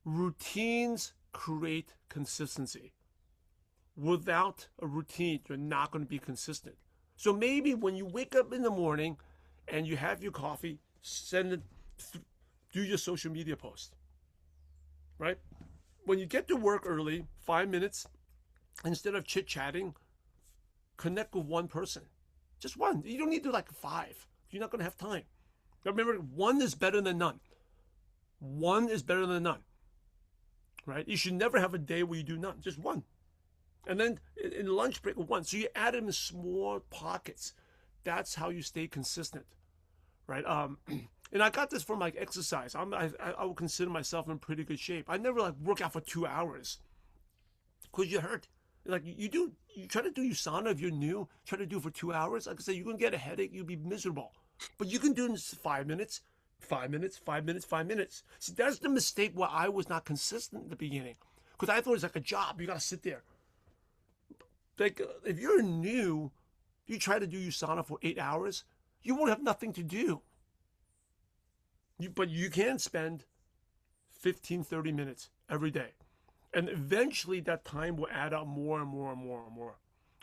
S3: routines create consistency. Without a routine, you're not going to be consistent. So maybe when you wake up in the morning and you have your coffee, do your social media post, right? When you get to work early, 5 minutes, instead of chit-chatting, connect with 1 person. Just 1. You don't need to do like 5. You're not going to have time. Remember, 1 is better than none. 1 is better than none, right? You should never have a day where you do none, just 1. And then in lunch break, 1. So you add them in small pockets. That's how you stay consistent, right? And I got this from like exercise. I would consider myself in pretty good shape. I never like work out for 2 hours because you hurt. Like you try to do USANA if you're new, try to do it for 2 hours. Like I said, you're going to get a headache. You'll be miserable. But you can do it in 5 minutes, 5 minutes, 5 minutes, 5 minutes. See, that's the mistake where I was not consistent in the beginning because I thought it was like a job. You got to sit there. Like if you're new, you try to do USANA for 8 hours, you won't have nothing to do. But you can spend 15, 30 minutes every day. And eventually that time will add up more and more and more and more,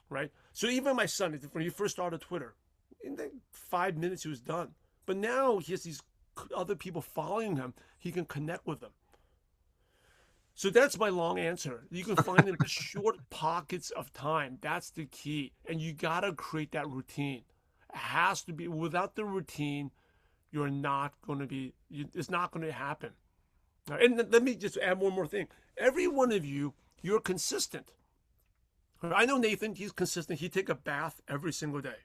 S3: right? So even my son, when he first started Twitter, in 5 minutes he was done. But now he has these other people following him. He can connect with them. So that's my long answer. You can find in short pockets of time. That's the key. And you got to create that routine. It has to be. Without the routine, you're not going to be, it's not going to happen. And let me just add one more thing. Every one of you, you're consistent. I know Nathan, he's consistent. He take a bath every single day,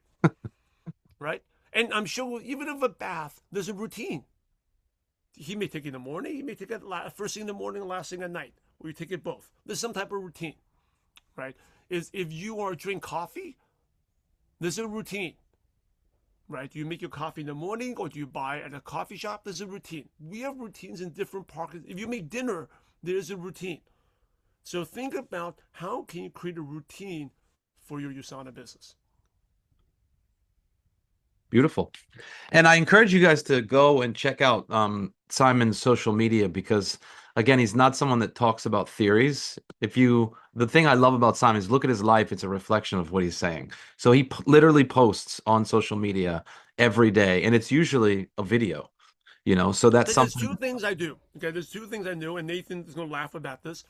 S3: right? And I'm sure even if a bath, there's a routine. He may take it in the morning. He may take it first thing in the morning and last thing at night. Or you take it both. There's some type of routine, right? If you are drink coffee, there's a routine, right? Do you make your coffee in the morning or do you buy at a coffee shop? There's a routine. We have routines in different pockets. If you make dinner, there's a routine. So think about how can you create a routine for your USANA business.
S2: Beautiful. And I encourage you guys to go and check out Simon's social media because, again, he's not someone that talks about theories. The thing I love about Simon is look at his life. It's a reflection of what he's saying. So he literally posts on social media every day, and it's usually a video, so that's
S3: There's
S2: something.
S3: 2 things I do. Okay, there's 2 things I do, and Nathan is going to laugh about this.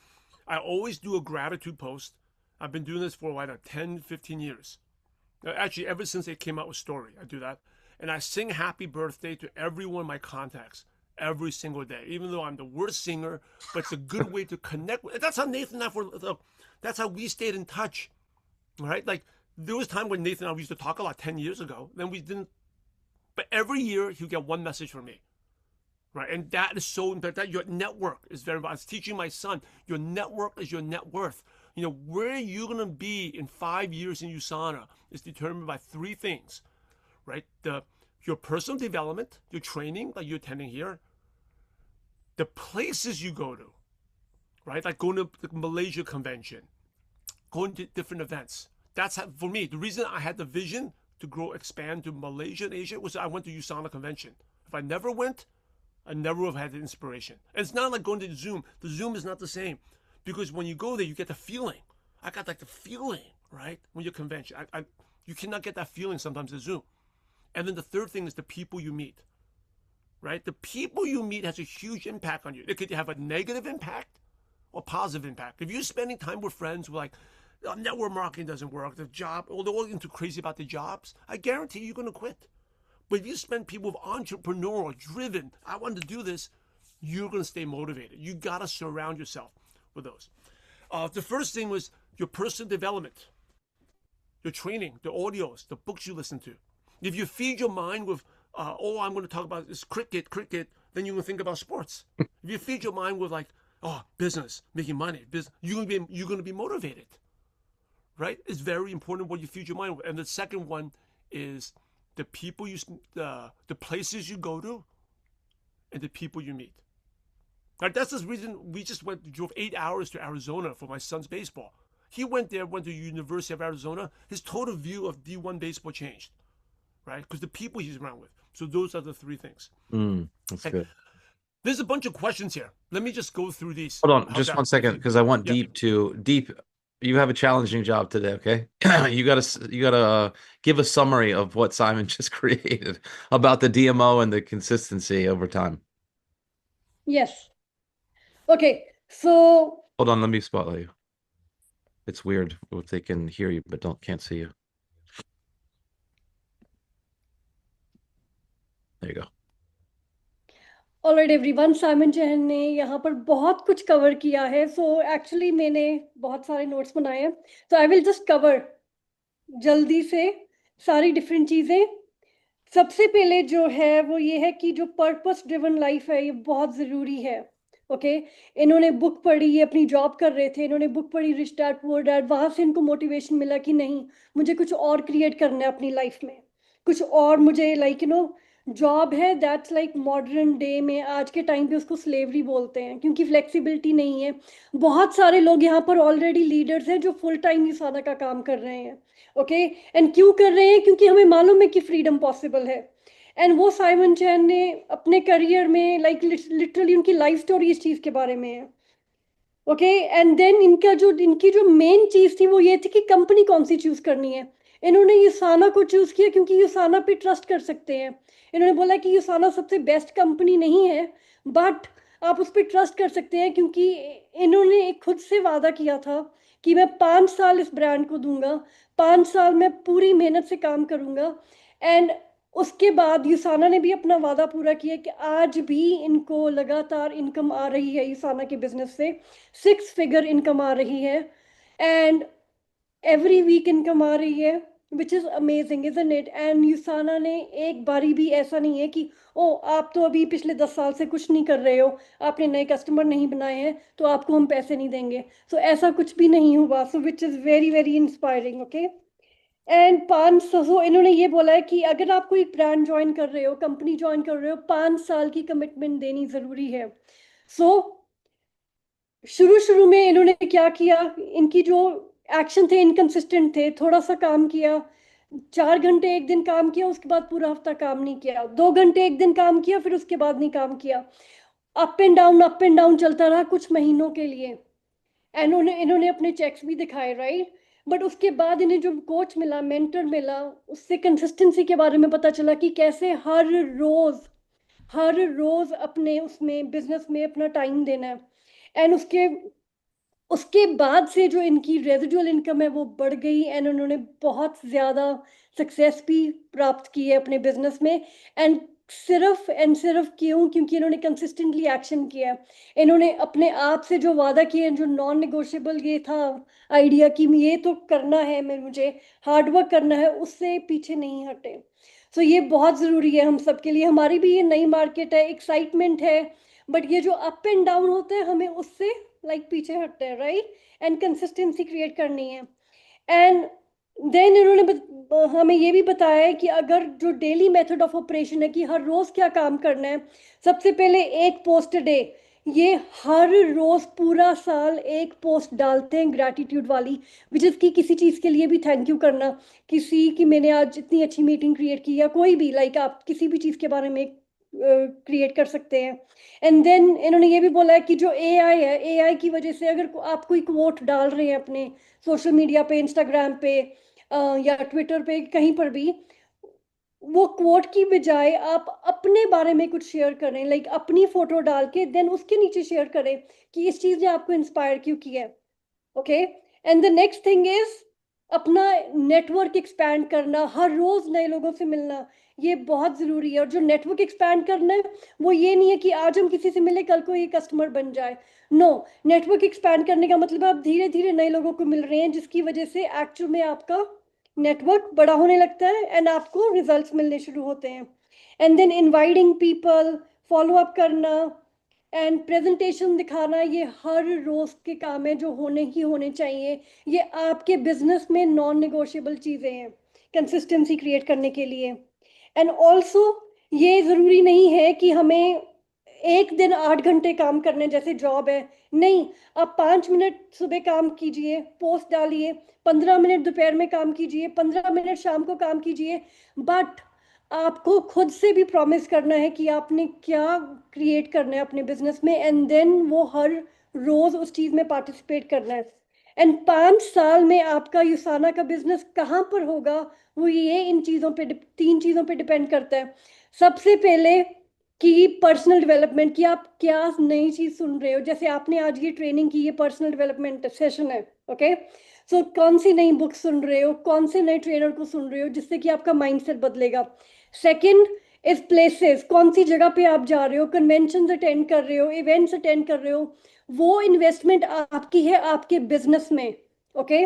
S3: I always do a gratitude post. I've been doing this for 10, 15 years. Actually, ever since they came out with Story, I do that. And I sing happy birthday to every one of my contacts every single day, even though I'm the worst singer, but it's a good way to connect with. That's how Nathan and I, that's how we stayed in touch, right? Like, there was time when Nathan and I used to talk a lot 10 years ago. Then we didn't But every year he'll get one message from me, right? And that is so important. That your network is very important. I was teaching my son, your network is your net worth. You know, where you're gonna be in 5 years in USANA is determined by three things, right? Your personal development, your training that you're attending here, the places you go to, right? Like going to the Malaysia convention, going to different events. That's how, for me, the reason I had the vision to grow, expand to Malaysia and Asia was I went to USANA convention. If I never went, I never would have had the inspiration. And it's not like going to Zoom. The Zoom is not the same because when you go there, you get the feeling. I got like the feeling, right? When you're convention, you cannot get that feeling sometimes at Zoom. And then the third thing is the people you meet, right? The people you meet has a huge impact on you. It could have a negative impact or positive impact. If you're spending time with friends who are like, oh, network marketing doesn't work, the job, or they're all into crazy about the jobs, I guarantee you're going to quit. But if you spend people with entrepreneurial, driven, I want to do this, you're going to stay motivated. You got to surround yourself with those. The first thing was your personal development, your training, the audios, the books you listen to. If you feed your mind with, oh, I'm going to talk about this cricket, then you're going to think about sports. If you feed your mind with like, oh, business, making money, business, you're going to be motivated, right? It's very important what you feed your mind with. And the second one is the people the places you go to, and the people you meet. Right? That's the reason we just drove 8 hours to Arizona for my son's baseball. He went there, went to University of Arizona. His total view of D1 baseball changed, right? Because the people he's around with. So those are the three things.
S2: That's good.
S3: There's a bunch of questions here. Let me just go through these.
S2: Hold on, just 1 second, because I want Deep. You have a challenging job today, okay? you gotta give a summary of what Simon just created about the DMO and the consistency over time.
S1: Yes. Okay, so
S2: hold on, let me spotlight you. It's weird if they can hear you but can't see you. There you go.
S1: Alright everyone, Simon Chan ने यहाँ पर बहुत कुछ cover किया है. So actually मैंने बहुत सारे नोट्स बनाए हैं, तो आई विल जस्ट कवर जल्दी से सारी डिफरेंट चीज़ें. सबसे पहले जो है वो ये है कि जो पर्पस ड्रिवन लाइफ है ये बहुत ज़रूरी है. ओके, इन्होंने बुक पढ़ी, ये अपनी जॉब कर रहे थे, इन्होंने बुक पढ़ी रिच डैड पुअर डैड, वहाँ से इनको मोटिवेशन मिला कि नहीं, मुझे कुछ और क्रिएट करना है अपनी लाइफ में, कुछ और. मुझे लाइक जॉब है दैट्स लाइक मॉडर्न डे में आज के टाइम पे उसको स्लेवरी बोलते हैं, क्योंकि फ्लेक्सिबिलिटी नहीं है. बहुत सारे लोग यहाँ पर ऑलरेडी लीडर्स हैं जो फुल टाइम USANA का काम कर रहे हैं. ओके, एंड क्यों कर रहे हैं? क्योंकि हमें मालूम है कि फ्रीडम पॉसिबल है. एंड वो साइमन चैन ने अपने करियर में लाइक लिटरली उनकी लाइफ स्टोरी इस चीज़ के बारे में है. ओके, एंड देन इनकी जो मेन चीज़ थी वो ये थी कि कंपनी कौन सी चूज़ करनी है. इन्होंने USANA को चूज़ किया क्योंकि USANA पे ट्रस्ट कर सकते हैं. इन्होंने बोला कि USANA सबसे बेस्ट कंपनी नहीं है, बट आप उस पर ट्रस्ट कर सकते हैं, क्योंकि इन्होंने खुद से वादा किया था कि मैं 5 साल इस ब्रांड को दूंगा, 5 साल मैं पूरी मेहनत से काम करूंगा. एंड उसके बाद USANA ने भी अपना वादा पूरा किया कि आज भी इनको लगातार इनकम आ रही है USANA के बिजनेस से. 6 फिगर इनकम आ रही है, एंड एवरी वीक इनकम आ रही है, which is amazing, isn't it? And USANA ने एक बारी भी ऐसा नहीं है कि ओ आप तो अभी पिछले 10 साल से कुछ नहीं कर रहे हो, आपने नए कस्टमर नहीं बनाए हैं तो आपको हम पैसे नहीं देंगे. सो ऐसा कुछ भी नहीं हुआ. So which is very very inspiring. Okay, and 500 इन्होंने ये बोला है कि अगर आप कोई ब्रांड ज्वाइन कर रहे हो, कंपनी ज्वाइन कर रहे हो, 5 साल की कमिटमेंट देनी ज़रूरी है. सो शुरू में इन्होंने क्या किया, इनकी जो एक्शन थे इनकंसिस्टेंट थे, थोड़ा सा काम किया, 4 घंटे एक दिन काम किया, उसके बाद पूरा हफ्ता काम नहीं किया, 2 घंटे एक दिन काम किया, फिर उसके बाद नहीं काम किया. अप एंड डाउन चलता रहा कुछ महीनों के लिए. एंड इन्होंने अपने चेक्स भी दिखाए, राइट? बट उसके बाद इन्हें जो कोच मिला, मेंटर मिला, उससे कंसिस्टेंसी के बारे में पता चला कि कैसे हर रोज अपने उसमें बिजनेस में अपना टाइम देना है. एंड उसके बाद से जो इनकी रेजिडुअल इनकम है वो बढ़ गई, एंड उन्होंने बहुत ज़्यादा सक्सेस भी प्राप्त की है अपने बिजनेस में. एंड सिर्फ क्योंकि इन्होंने कंसिस्टेंटली एक्शन किया है. इन्होंने अपने आप से जो वादा किए, जो नॉन नेगोशिएबल ये था आइडिया कि ये तो करना है, मुझे हार्डवर्क करना है, उससे पीछे नहीं हटे. सो ये बहुत ज़रूरी है हम सब के लिए, हमारी भी ये नई मार्केट है, एक्साइटमेंट है, बट ये जो अप एंड डाउन होते हैं हमें उससे पीछे हटते हैं, राइट, एंड कंसिस्टेंसी क्रिएट करनी है। एंड देन इन्होंने हमें ये भी बताया है कि अगर जो डेली मेथड ऑफ ऑपरेशन है कि हर रोज क्या काम करना है, सबसे पहले एक पोस्ट डे, ये हर रोज पूरा साल एक पोस्ट डालते हैं ग्रैटिट्यूड वाली, विच इज कि किसी चीज के लिए भी थैंक यू करना, किसी की मैंने आज इतनी अच्छी मीटिंग क्रिएट की, या कोई भी आप किसी भी चीज के बारे में क्रिएट कर सकते हैं। एंड देन इन्होंने ये भी बोला है कि जो एआई है, एआई की वजह से अगर आप कोई कोट डाल रहे हैं अपने सोशल मीडिया पे, इंस्टाग्राम पे या ट्विटर पे, कहीं पर भी, वो कोट की बजाय आप अपने बारे में कुछ शेयर करें, अपनी फोटो डाल के देन उसके नीचे शेयर करें कि इस चीज ने आपको इंस्पायर क्यों किया है। Okay, and the next thing is अपना नेटवर्क एक्सपैंड करना, हर रोज नए लोगों से मिलना, ये बहुत जरूरी है। और जो नेटवर्क एक्सपैंड करना है वो ये नहीं है कि आज हम किसी से मिले कल को ये कस्टमर बन जाए, नो। नेटवर्क एक्सपैंड करने का मतलब आप धीरे धीरे नए लोगों को मिल रहे हैं, जिसकी वजह से एक्चुअल में आपका नेटवर्क बड़ा होने लगता है एंड आपको रिजल्ट्स मिलने शुरू होते हैं। And then inviting people, follow up करना एंड प्रेजेंटेशन दिखाना, ये हर रोज के काम है जो होने ही होने चाहिए। ये आपके बिजनेस में नॉन नेगोशिएबल चीजें हैं कंसिस्टेंसी क्रिएट करने के लिए। एंड ऑल्सो ये जरूरी नहीं है कि हमें एक दिन 8 घंटे काम करने जैसे जॉब है, नहीं। आप 5 मिनट सुबह काम कीजिए, पोस्ट डालिए, 15 मिनट दोपहर में काम कीजिए, 15 मिनट शाम को काम कीजिए, बट आपको खुद से भी प्रॉमिस करना है कि आपने क्या क्रिएट करना है अपने बिजनेस में, एंड देन वो हर रोज उस चीज में पार्टिसिपेट करना है। एंड 5 साल में आपका यूसाना का बिजनेस कहाँ पर होगा, वो ये इन चीजों पे, 3 चीजों पे डिपेंड करता है। सबसे पहले कि पर्सनल डेवलपमेंट, कि आप क्या नई चीज सुन रहे हो, जैसे आपने आज ये ट्रेनिंग की, ये पर्सनल डेवलपमेंट सेशन है, ओके। सो कौन सी नई बुक सुन रहे हो, कौन से नए ट्रेनर को सुन रहे हो, जिससे कि आपका माइंडसेट बदलेगा। सेकंड इज प्लेसेस, कौन सी जगह पे आप जा रहे हो, कन्वेंशन अटेंड कर रहे हो, इवेंट्स अटेंड कर रहे हो, वो इन्वेस्टमेंट आपकी है आपके बिजनेस में, okay.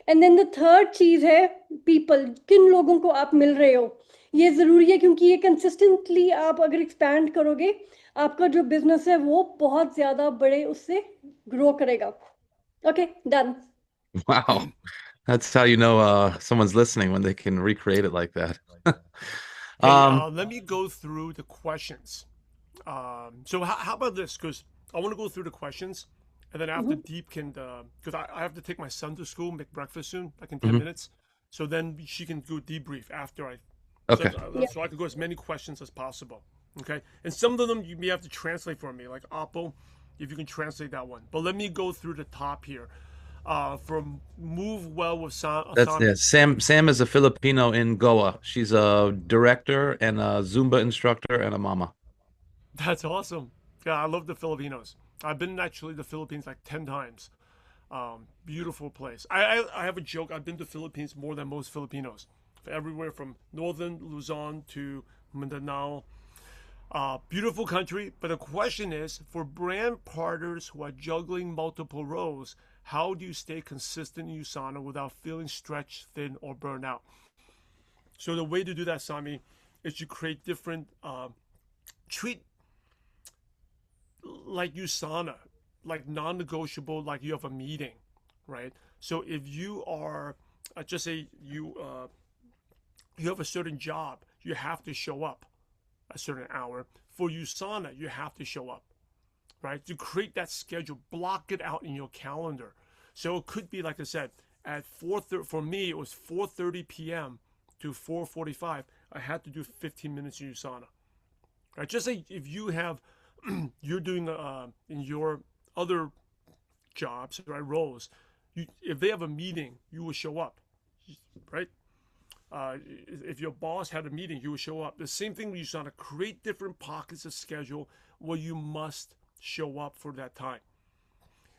S1: And then the third चीज है पीपल, किन लोगों को आप मिल रहे हो, ये जरूरी है, क्योंकि ये कंसिस्टेंटली आप अगर एक्सपैंड करोगे, आपका जो बिजनेस है वो बहुत ज्यादा बड़े उससे ग्रो करेगा। Okay, done.
S2: Wow. That's how you know someone's listening when they can recreate it like that.
S3: Hey,
S2: Um,
S3: let me go through the questions. So how about this? Because I want to go through the questions, and then after Deep can, because I have to take my son to school, make breakfast soon, like in 10
S2: mhm.
S3: minutes. So then she can do debrief after I, so,
S2: Okay.
S1: Yeah.
S3: so I can go as many questions as possible. Okay, and some of them you may have to translate for me, like Oppo, if you can translate that one. But let me go through the top here. From Move Well with
S2: That's yeah.
S3: Asami.
S2: Sam is a Filipino in Goa. She's a director and a Zumba instructor and a mama.
S3: That's awesome. Yeah, I love the Filipinos. I've been actually to the Philippines like 10 times. Beautiful place. I have a joke. I've been to the Philippines more than most Filipinos. Everywhere from northern Luzon to Mindanao. Beautiful country. But the question is, for brand partners who are juggling multiple roles, how do you stay consistent in USANA without feeling stretched thin or burned out? So the way to do that, Sami, is you create different treat like USANA, like non-negotiable, like you have a meeting, right? So if you are, just say you have a certain job, you have to show up a certain hour. For USANA, you have to show up, right? To create that schedule, block it out in your calendar. So it could be, like I said, at 4:30. For me, it was 4:30 p.m. to 4:45. I had to do 15 minutes in USANA, right? Just say if you have you're doing in your other jobs, right, roles, if they have a meeting, you will show up, right? If your boss had a meeting, you will show up. The same thing, you want to create different pockets of schedule where you must show up for that time.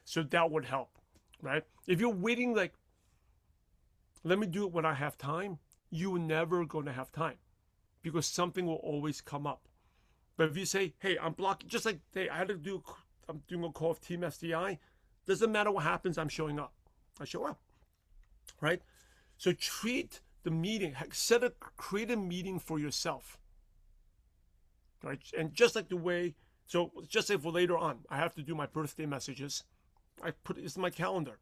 S3: So that would help, right? If you're waiting, like, let me do it when I have time, you're never going to have time because something will always come up. But if you say, hey, I'm blocking, just like, hey, I'm doing a call of Team SDI, doesn't matter what happens, I'm showing up. I show up, right? So treat the meeting, create a meeting for yourself, right? And just like the way, so just like for later on, I have to do my birthday messages. I put it in my calendar.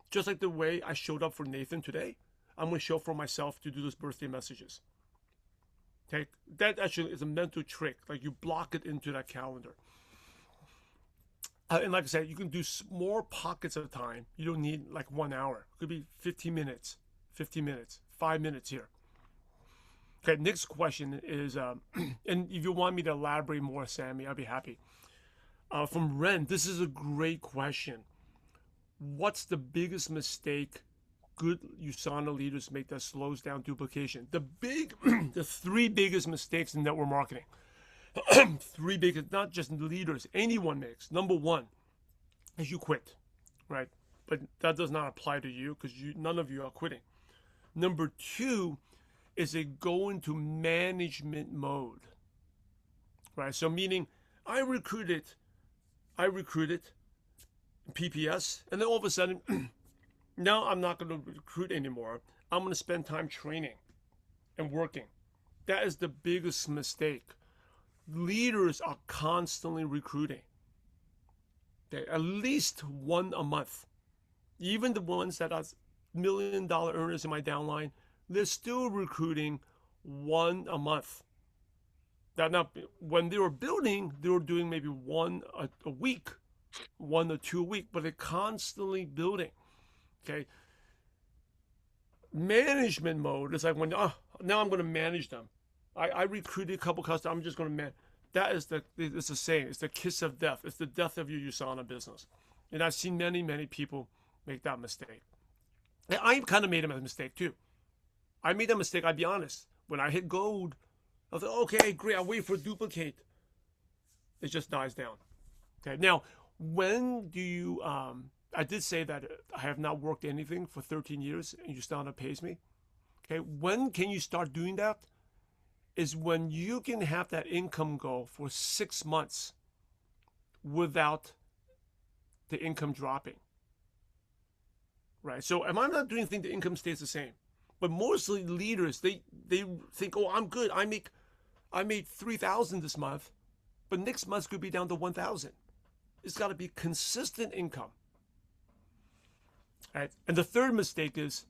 S3: Just like the way I showed up for Nathan today, I'm going to show up for myself to do those birthday messages. Okay, that actually is a mental trick. Like you block it into that calendar. And like I said, you can do more pockets of time. You don't need like 1 hour. It could be 15 minutes, 50 minutes, 5 minutes here. Okay, next question is, and if you want me to elaborate more, Sammy, I'd be happy. From Ren, this is a great question. What's the biggest mistake good USANA leaders make that slows down duplication? The three biggest mistakes in network marketing. Three biggest, not just leaders, anyone makes. Number one is you quit, right? But that does not apply to you because none of you are quitting. Number two is they go into management mode, right? So meaning I recruited PPS, and then all of a sudden, now I'm not going to recruit anymore. I'm going to spend time training and working. That is the biggest mistake. Leaders are constantly recruiting. Okay, at least one a month. Even the ones that are $1 million earners in my downline, they're still recruiting one a month. Now, when they were building, they were doing maybe one a week, 1 or 2 a week, but they're constantly building. Okay. Management mode is like when now I'm going to manage them. I recruited a couple customers. I'm just going to manage. That is it's the saying. It's the kiss of death. It's the death of your USANA business. And I've seen many people make that mistake. And I kind of made a mistake too. I made a mistake. I'll be honest. When I hit gold, I was like, okay, great. I'll wait for a duplicate. It just dies down. Okay. Now, when do you? I did say that I have not worked anything for 13 years, and USANA pays me. Okay. When can you start doing that? Is when you can have that income go for 6 months without the income dropping. Right. So, am I not doing anything? The income stays the same. But mostly leaders, they think, oh, I'm good. I made 3,000 this month, but next month could be down to 1,000. It's got to be consistent income. All right. And the third mistake is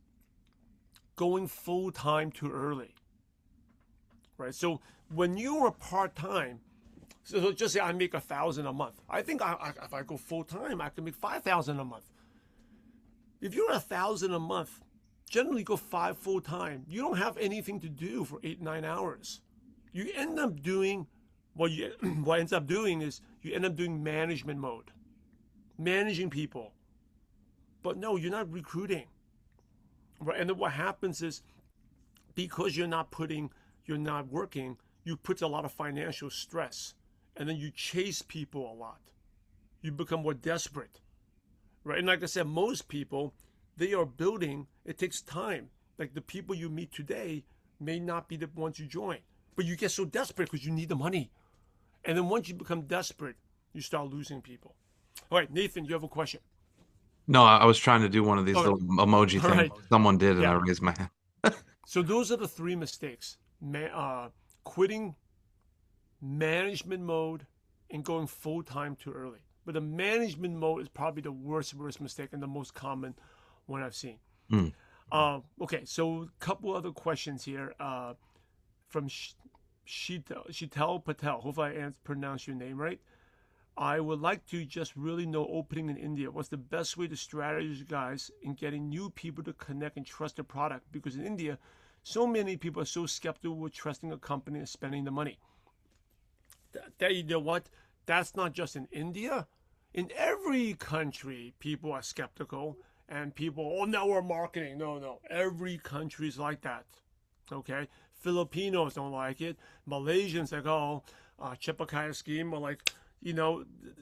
S3: going full time too early. Right. So when you are part time, so just say I make 1,000 a month. I think if I go full time, I can make 5,000 a month. If you're 1,000 a month, generally go 5 full time. You don't have anything to do for 8-9 hours. You end up doing what ends up doing is you end up doing management mode, managing people. But no, you're not recruiting. Right? And then what happens is because you're not working, you put a lot of financial stress, and then you chase people a lot. You become more desperate. Right? And like I said, most people, they are building, it takes time. Like the people you meet today may not be the ones you join. But you get so desperate because you need the money. And then once you become desperate, you start losing people. All right, Nathan, you have a question.
S2: No, I was trying to do one of these little emoji things.
S3: Right.
S2: Someone did, and I raised my hand.
S3: So those are the three mistakes. Quitting, management mode, and going full-time too early. But the management mode is probably the worst mistake and the most common one I've seen. Okay, so a couple other questions here from Shitel Patel. Hopefully I pronounced your name right. I would like to just really know opening in India. What's the best way to strategize in getting new people to connect and trust the product? Because in India, so many people are so skeptical with trusting a company and spending the money. You know what? That's not just in India. In every country, people are skeptical and people, oh, now we're marketing. No. Every country is like that. Okay? Filipinos don't like it. Malaysians like, oh, Chipakaya scheme, or like,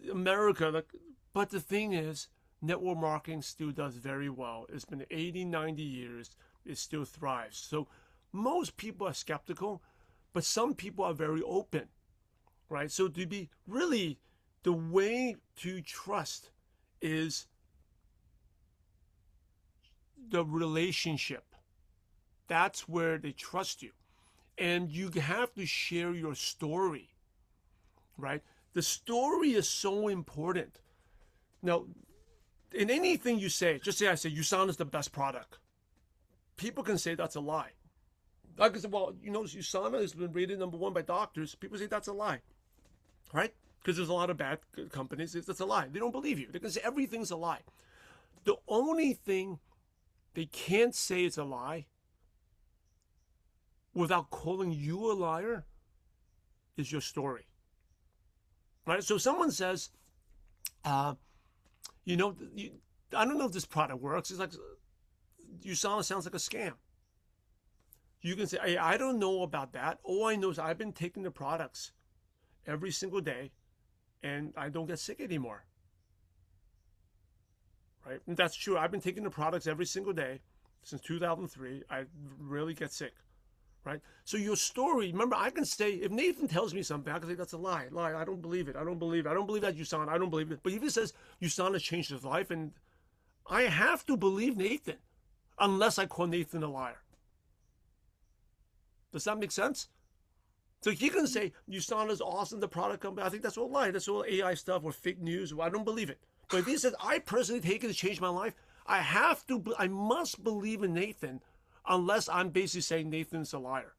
S3: America. Like, but the thing is, network marketing still does very well. It's been 80, 90 years. It still thrives. So most people are skeptical, but some people are very open, right? So to be really, the way to trust is the relationship. That's where they trust you. And you have to share your story, right? The story is so important. Now, in anything you say, just say I say USANA is the best product. People can say that's a lie. I can say, well, USANA has been rated #1 by doctors. People say that's a lie, right? Because there's a lot of bad companies. That's a lie. They don't believe you. They can say everything's a lie. The only thing they can't say it's a lie without calling you a liar is your story, right? So if someone says, I don't know if this product works. It's like, USANA sounds like a scam. You can say, hey, I don't know about that. All I know is I've been taking the products every single day and I don't get sick anymore. Right? And that's true. I've been taking the products every single day since 2003. I rarely get sick. Right? So your story, remember, I can say, if Nathan tells me something, I can say that's a lie. I don't believe it. I don't believe it. I don't believe that USANA. I don't believe it. But if he says USANA changed his life, and I have to believe Nathan unless I call Nathan a liar. Does that make sense? So he can say USANA is awesome, the product company. I think that's all lie. That's all AI stuff or fake news. I don't believe it. But if he says I personally take it to change my life, I must believe in Nathan unless I'm basically saying Nathan's a liar.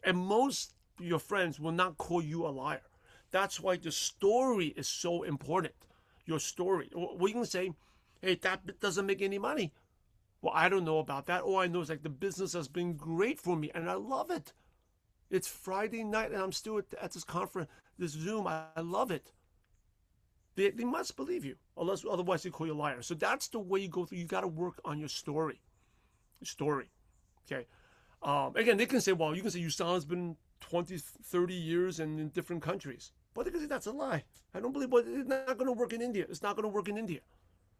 S3: And most of your friends will not call you a liar. That's why the story is so important. Your story. We can say, hey, that doesn't make any money. Well, I don't know about that. All I know is like the business has been great for me and I love it. It's Friday night and I'm still at this conference, this Zoom. I love it. They must believe you. Otherwise they call you a liar. So that's the way you go through. You got to work on your story. Okay. Again, they can say, well, you can say USANA's been 20, 30 years and in different countries. But they can say that's a lie. I don't believe, but it's not going to work in India. It's not going to work in India.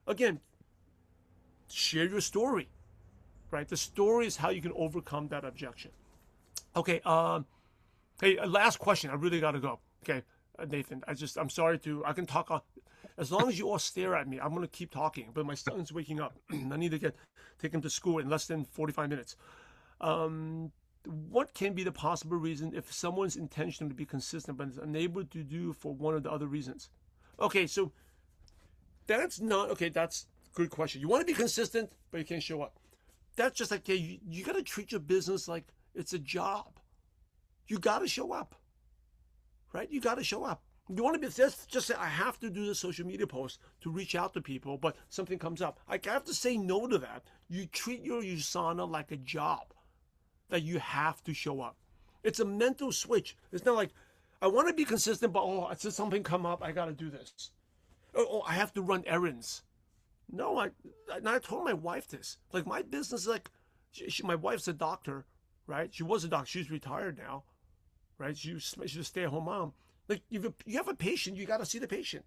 S3: Again, share your story, right? The story is how you can overcome that objection. Okay. Hey, last question. I really got to go. Okay, Nathan. I'm sorry I can talk as long as you all stare at me. I'm going to keep talking. But my son's waking up. I need to take him to school in less than 45 minutes. What can be the possible reason if someone's intention to be consistent but is unable to do for one or the other reasons? Okay, so that's a good question. You want to be consistent, but you can't show up. That's just like, you got to treat your business like it's a job. You got to show up, right? You got to show up. You want to be just say, I have to do the social media post to reach out to people, but something comes up. I have to say no to that. You treat your USANA like a job that you have to show up. It's a mental switch. It's not like, I want to be consistent, but it's just something come up, I got to do this. I have to run errands. No, I told my wife this. Like my business, like my wife's a doctor, right? She was a doctor. She's retired now, right? She's a stay-at-home mom. Like if you have a patient, you got to see the patient.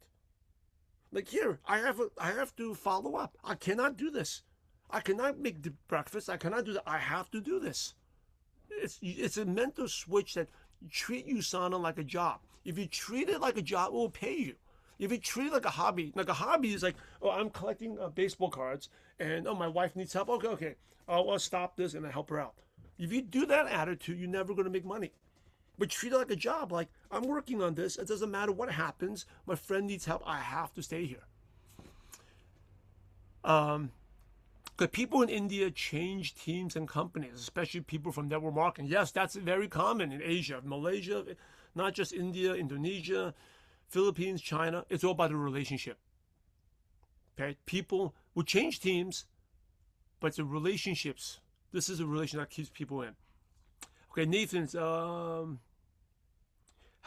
S3: Like here, I have to follow up. I cannot do this. I cannot make the breakfast. I cannot do that. I have to do this. It's a mental switch that you treat USANA like a job. If you treat it like a job, it will pay you. If you treat it like a hobby is like, I'm collecting baseball cards, and my wife needs help. Okay, I'll stop this and I help her out. If you do that attitude, you're never going to make money. But treat it like a job. Like, I'm working on this. It doesn't matter what happens. My friend needs help. I have to stay here. Because people in India change teams and companies, especially people from network marketing. Yes, that's very common in Asia, Malaysia, not just India, Indonesia, Philippines, China. It's all about the relationship. Okay, people will change teams, but it's the relationships. This is a relation that keeps people in. Okay, Nathan's, how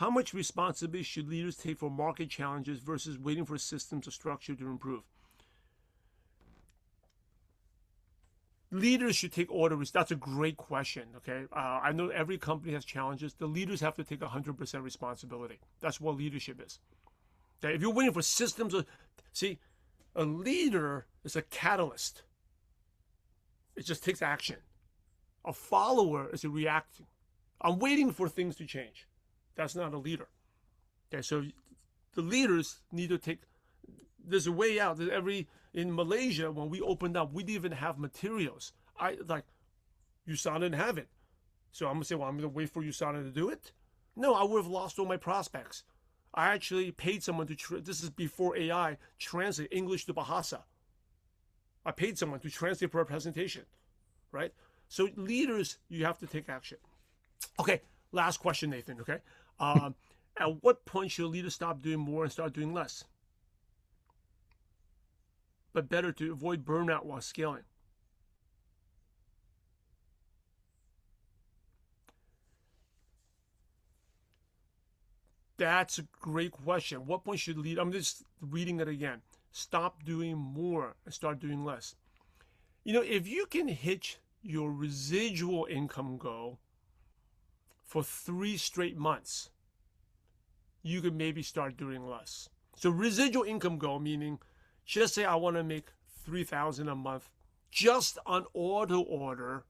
S3: much responsibility should leaders take for market challenges versus waiting for systems or structure to improve? Leaders should take all the risk. That's a great question, okay? I know every company has challenges. The leaders have to take 100% responsibility. That's what leadership is. Okay? If you're waiting for systems, a leader is a catalyst. It just takes action. A follower is a reacting. I'm waiting for things to change. That's not a leader. Okay, so the leaders need to take, there's a way out. In Malaysia, when we opened up, we didn't even have materials. USANA didn't have it. So I'm gonna say, well, I'm gonna wait for USANA to do it. No, I would have lost all my prospects. I actually paid someone to. This is before AI translate English to Bahasa. I paid someone to translate for a presentation, right? So leaders, you have to take action. Okay, last question, Nathan. Okay, at what point should a leader stop doing more and start doing less? But better to avoid burnout while scaling. That's a great question. What point should lead? I'm just reading it again. Stop doing more and start doing less. If you can hit your residual income goal for 3 straight months, you can maybe start doing less. So residual income goal, meaning just say I want to make 3,000 a month just on auto order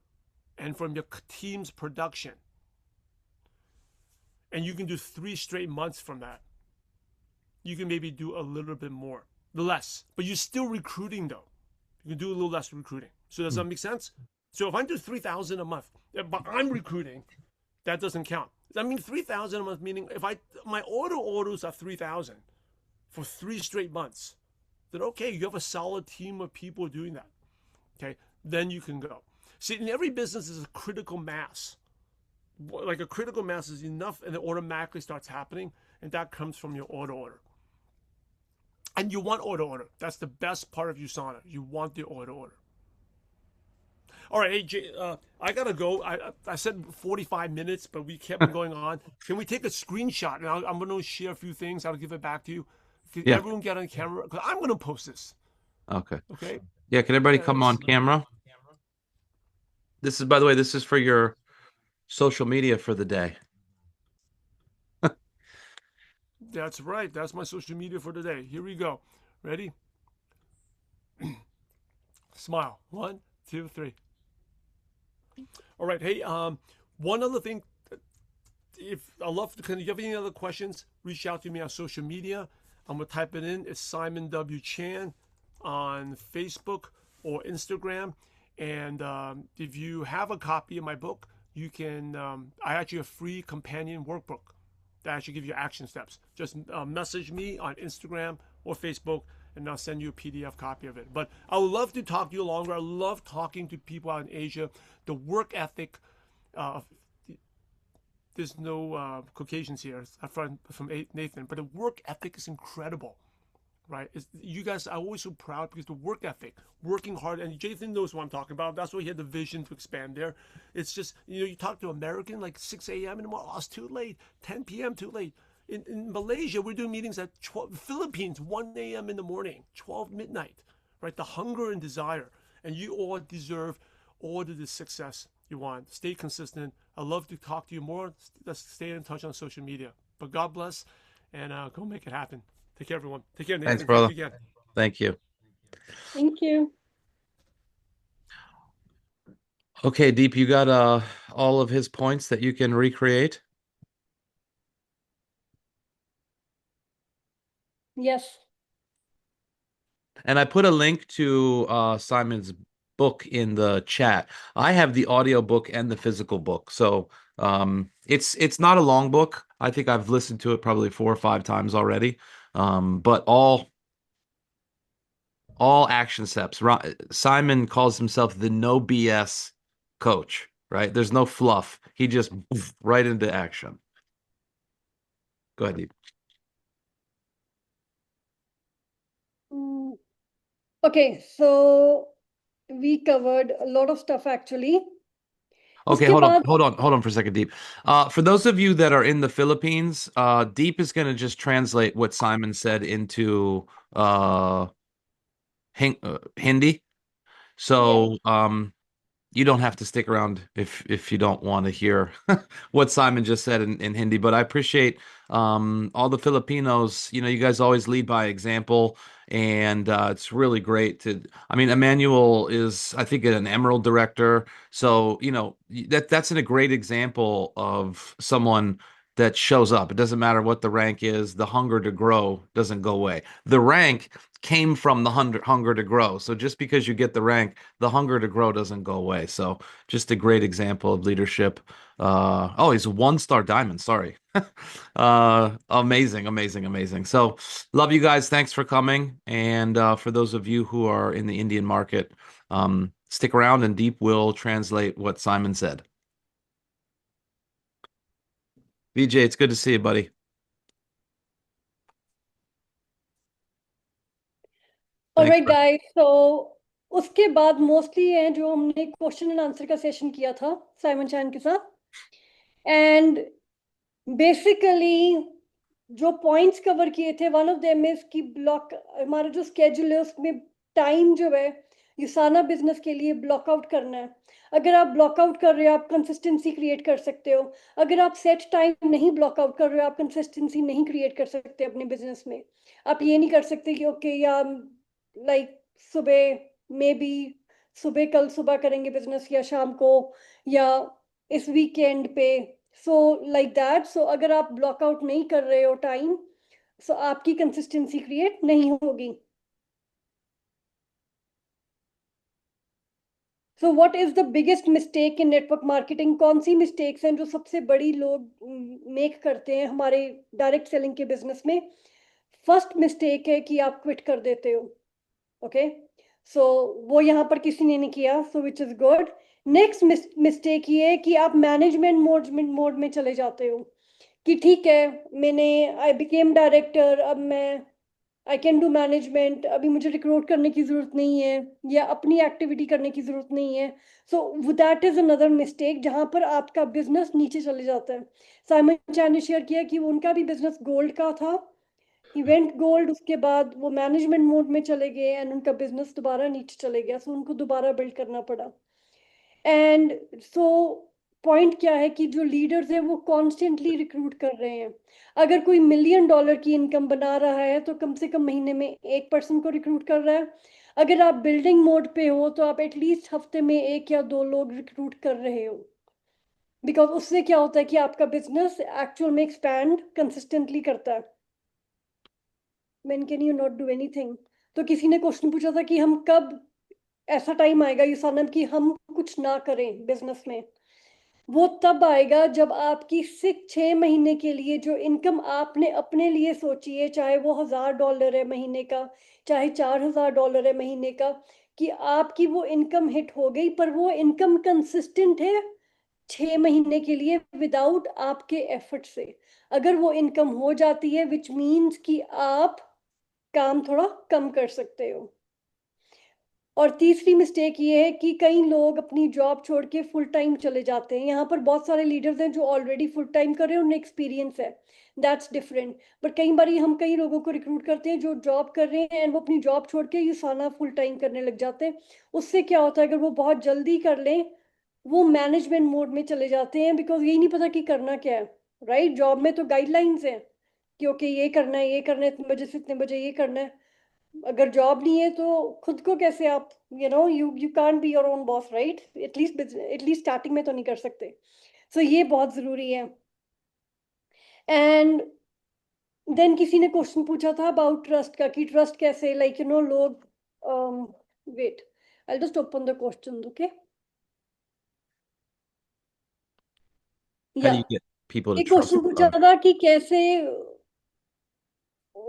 S3: and from your team's production. And you can do 3 straight months from that. You can maybe do a little bit more, less, but you're still recruiting though. You can do a little less recruiting. So does that make sense? So if I do 3,000 a month, but I'm recruiting, that doesn't count. I mean 3,000 a month, meaning if my auto orders are 3,000 for 3 straight months, then okay, you have a solid team of people doing that. Okay, then you can go. See, in every business is a critical mass. Like a critical mass is enough, and it automatically starts happening, and that comes from your auto order. And you want auto order. That's the best part of USANA. You want the auto order. All right, hey, Jay, I gotta go. I said 45 minutes, but we kept going on. Can we take a screenshot? And I'm gonna share a few things. I'll give it back to you. Can
S2: Yeah.
S3: everyone get on camera? Because I'm gonna post this.
S2: Okay.
S3: Okay.
S2: Yeah. Can everybody
S3: Yeah,
S2: come on camera? This is, by the way, this is for your social media for the day.
S3: That's right. That's my social media for today. Here we go. Ready? Smile. 1, 2, 3. All right. Hey, one other thing. If I love to, can you have any other questions? Reach out to me on social media. I'm gonna type it in. It's Simon W. Chan on Facebook or Instagram. And if you have a copy of my book, you can. I actually have a free companion workbook that actually give you action steps. Just message me on Instagram or Facebook, and I'll send you a PDF copy of it. But I would love to talk to you longer. I love talking to people out in Asia. The work ethic. There's no Caucasians here from Nathan, but the work ethic is incredible, right? You guys are always so proud because the work ethic, working hard, and Jason knows what I'm talking about. That's why he had the vision to expand there. It's just, you talk to American like 6 a.m. in the morning, oh, it's too late, 10 p.m. too late. In Malaysia, we're doing meetings at 12, Philippines, 1 a.m. in the morning, 12 midnight, right? The hunger and desire, and you all deserve all of the success you want. Stay consistent. I love to talk to you more. Let's stay in touch on social media. But God bless, and go make it happen. Take care, everyone. Take care, Nathan.
S2: Thanks, brother.
S3: Thank you again.
S2: Thank you.
S1: Thank you.
S2: Okay, Deep, you got all of his points that you can recreate?
S1: Yes.
S2: And I put a link to Simon's book in the chat. I have the audio book and the physical book. So it's not a long book. I think I've listened to it probably 4 or 5 times already. But all action steps. Simon calls himself the no BS coach, right? There's no fluff. He just right into action. Go ahead, Deep.
S1: Okay, so we covered a lot of stuff actually.
S2: Okay,
S1: Uske baad-
S2: hold on for a second, Deep. For those of you that are in the Philippines, Deep is going to just translate what Simon said into Hindi. So you don't have to stick around if you don't want to hear what Simon just said in Hindi. But I appreciate all the Filipinos. You guys always lead by example, and it's really great to. I mean, Emmanuel is, I think, an Emerald director, so that's a great example of someone that shows up. It doesn't matter what the rank is, the hunger to grow doesn't go away. The rank came from the hunger to grow. So just because you get the rank, the hunger to grow doesn't go away. So just a great example of leadership. Oh, he's a 1-star diamond. Sorry. Amazing, amazing, amazing. So love you guys. Thanks for coming. And for those of you who are in the Indian market, stick around and Deep will translate what Simon said. VJ, it's good to see you, buddy. Thanks
S1: alright
S2: for
S1: guys, तो उसके बाद mostly है जो हमने question and answer का session किया था Simon चैन के साथ। एंड बेसिकली जो पॉइंट्स कवर किए थे, वन ऑफ देम इज कि ब्लॉक, हमारा जो स्केड्यूल है उसमें टाइम जो है यूसाना बिजनेस के लिए ब्लॉकआउट करना है। अगर आप ब्लॉकआउट कर रहे हो, आप कंसिस्टेंसी क्रिएट कर सकते हो। अगर आप सेट टाइम नहीं ब्लॉकआउट कर रहे हो, आप कंसिस्टेंसी नहीं क्रिएट कर सकते अपने बिजनेस में। आप ये नहीं कर सकते कि ओके या लाइक सुबह मे बी सुबह कल सुबह करेंगे बिजनेस या शाम को या इस वीकेंड पे, सो लाइक दैट। सो अगर आप ब्लॉकआउट नहीं कर रहे हो टाइम, सो आपकी कंसिस्टेंसी क्रिएट नहीं होगी। So what is the biggest mistake in network marketing? कौन सी मिस्टेक्स हैं जो सबसे बड़ी लोग मेक करते हैं हमारे डायरेक्ट सेलिंग के बिजनेस में? फर्स्ट मिस्टेक है कि आप क्विट कर देते हो। ओके, सो वो यहाँ पर किसी ने नहीं किया, so which is good. Next mistake ये है कि आप मैनेजमेंट मोड में चले जाते हो कि ठीक है, मैंने आई बिकेम डायरेक्टर, अब मैं आई कैन डू मैनेजमेंट, अभी मुझे रिक्रूट करने की ज़रूरत नहीं है या अपनी एक्टिविटी करने की ज़रूरत नहीं है। So that is another mistake जहाँ पर आपका बिजनेस नीचे चले जाता है। साइमन चैन ने शेयर किया कि उनका भी बिजनेस गोल्ड का था, इवेंट गोल्ड, उसके बाद वो मैनेजमेंट मोड में चले गए एंड उनका बिजनेस दोबारा नीचे चले गया, सो उनको दोबारा बिल्ड करना पड़ा। एंड सो पॉइंट क्या है कि जो लीडर्स हैं वो कॉन्स्टेंटली रिक्रूट कर रहे हैं। अगर कोई $1,000,000 की इनकम बना रहा है तो कम से कम महीने में एक पर्सन को रिक्रूट कर रहा है। अगर आप बिल्डिंग मोड पे हो तो आप एटलीस्ट हफ्ते में 1 या 2 लोग रिक्रूट कर रहे हो, बिकॉज उससे क्या होता है कि आपका बिजनेस एक्चुअल में एक्सपैंड कंसिस्टेंटली करता है। When can you not do anything? तो किसी ने क्वेश्चन पूछा था कि हम कब ऐसा टाइम आएगा युसानम कि हम कुछ ना करें बिजनेस में। वो तब आएगा जब आपकी 6 महीने के लिए जो इनकम आपने अपने लिए सोची है, चाहे वो $1,000 है महीने का, चाहे $4,000 है महीने का, कि आपकी वो इनकम हिट हो गई, पर वो इनकम कंसिस्टेंट है 6 महीने के लिए विदाउट आपके एफर्ट से। अगर वो इनकम हो जाती है विच मीन्स कि आप काम थोड़ा कम कर सकते हो। और तीसरी मिस्टेक ये है कि कई लोग अपनी जॉब छोड़ के फुल टाइम चले जाते हैं। यहाँ पर बहुत सारे लीडर्स हैं जो ऑलरेडी फुल टाइम कर रहे हैं, उन्हें एक्सपीरियंस है, दैट्स डिफरेंट। बट कई बार हम कई लोगों को रिक्रूट करते हैं जो जॉब कर रहे हैं एंड वो अपनी जॉब छोड़ के यूसाना फुल टाइम करने लग जाते हैं। उससे क्या होता है, अगर वो बहुत जल्दी कर लें वो मैनेजमेंट मोड में चले जाते हैं, बिकॉज यही नहीं पता कि करना क्या है। राइट, जॉब में तो गाइडलाइंस हैं कि ओके ये करना है, ये करना है, इतने बजे से इतने बजे ये करना है। अगर जॉब नहीं है तो खुद को कैसे आप you can't be your own boss, right? At least starting में तो नहीं कर सकते। सो ये बहुत ज़रूरी है। एंड देन किसी ने क्वेश्चन पूछा था अबाउट ट्रस्ट का, कि ट्रस्ट कैसे, लाइक लोग, wait, I just open the question, okay.
S2: how
S1: या
S2: do you get people to
S1: एक
S2: trust
S1: क्वेश्चन पूछा था कि कैसे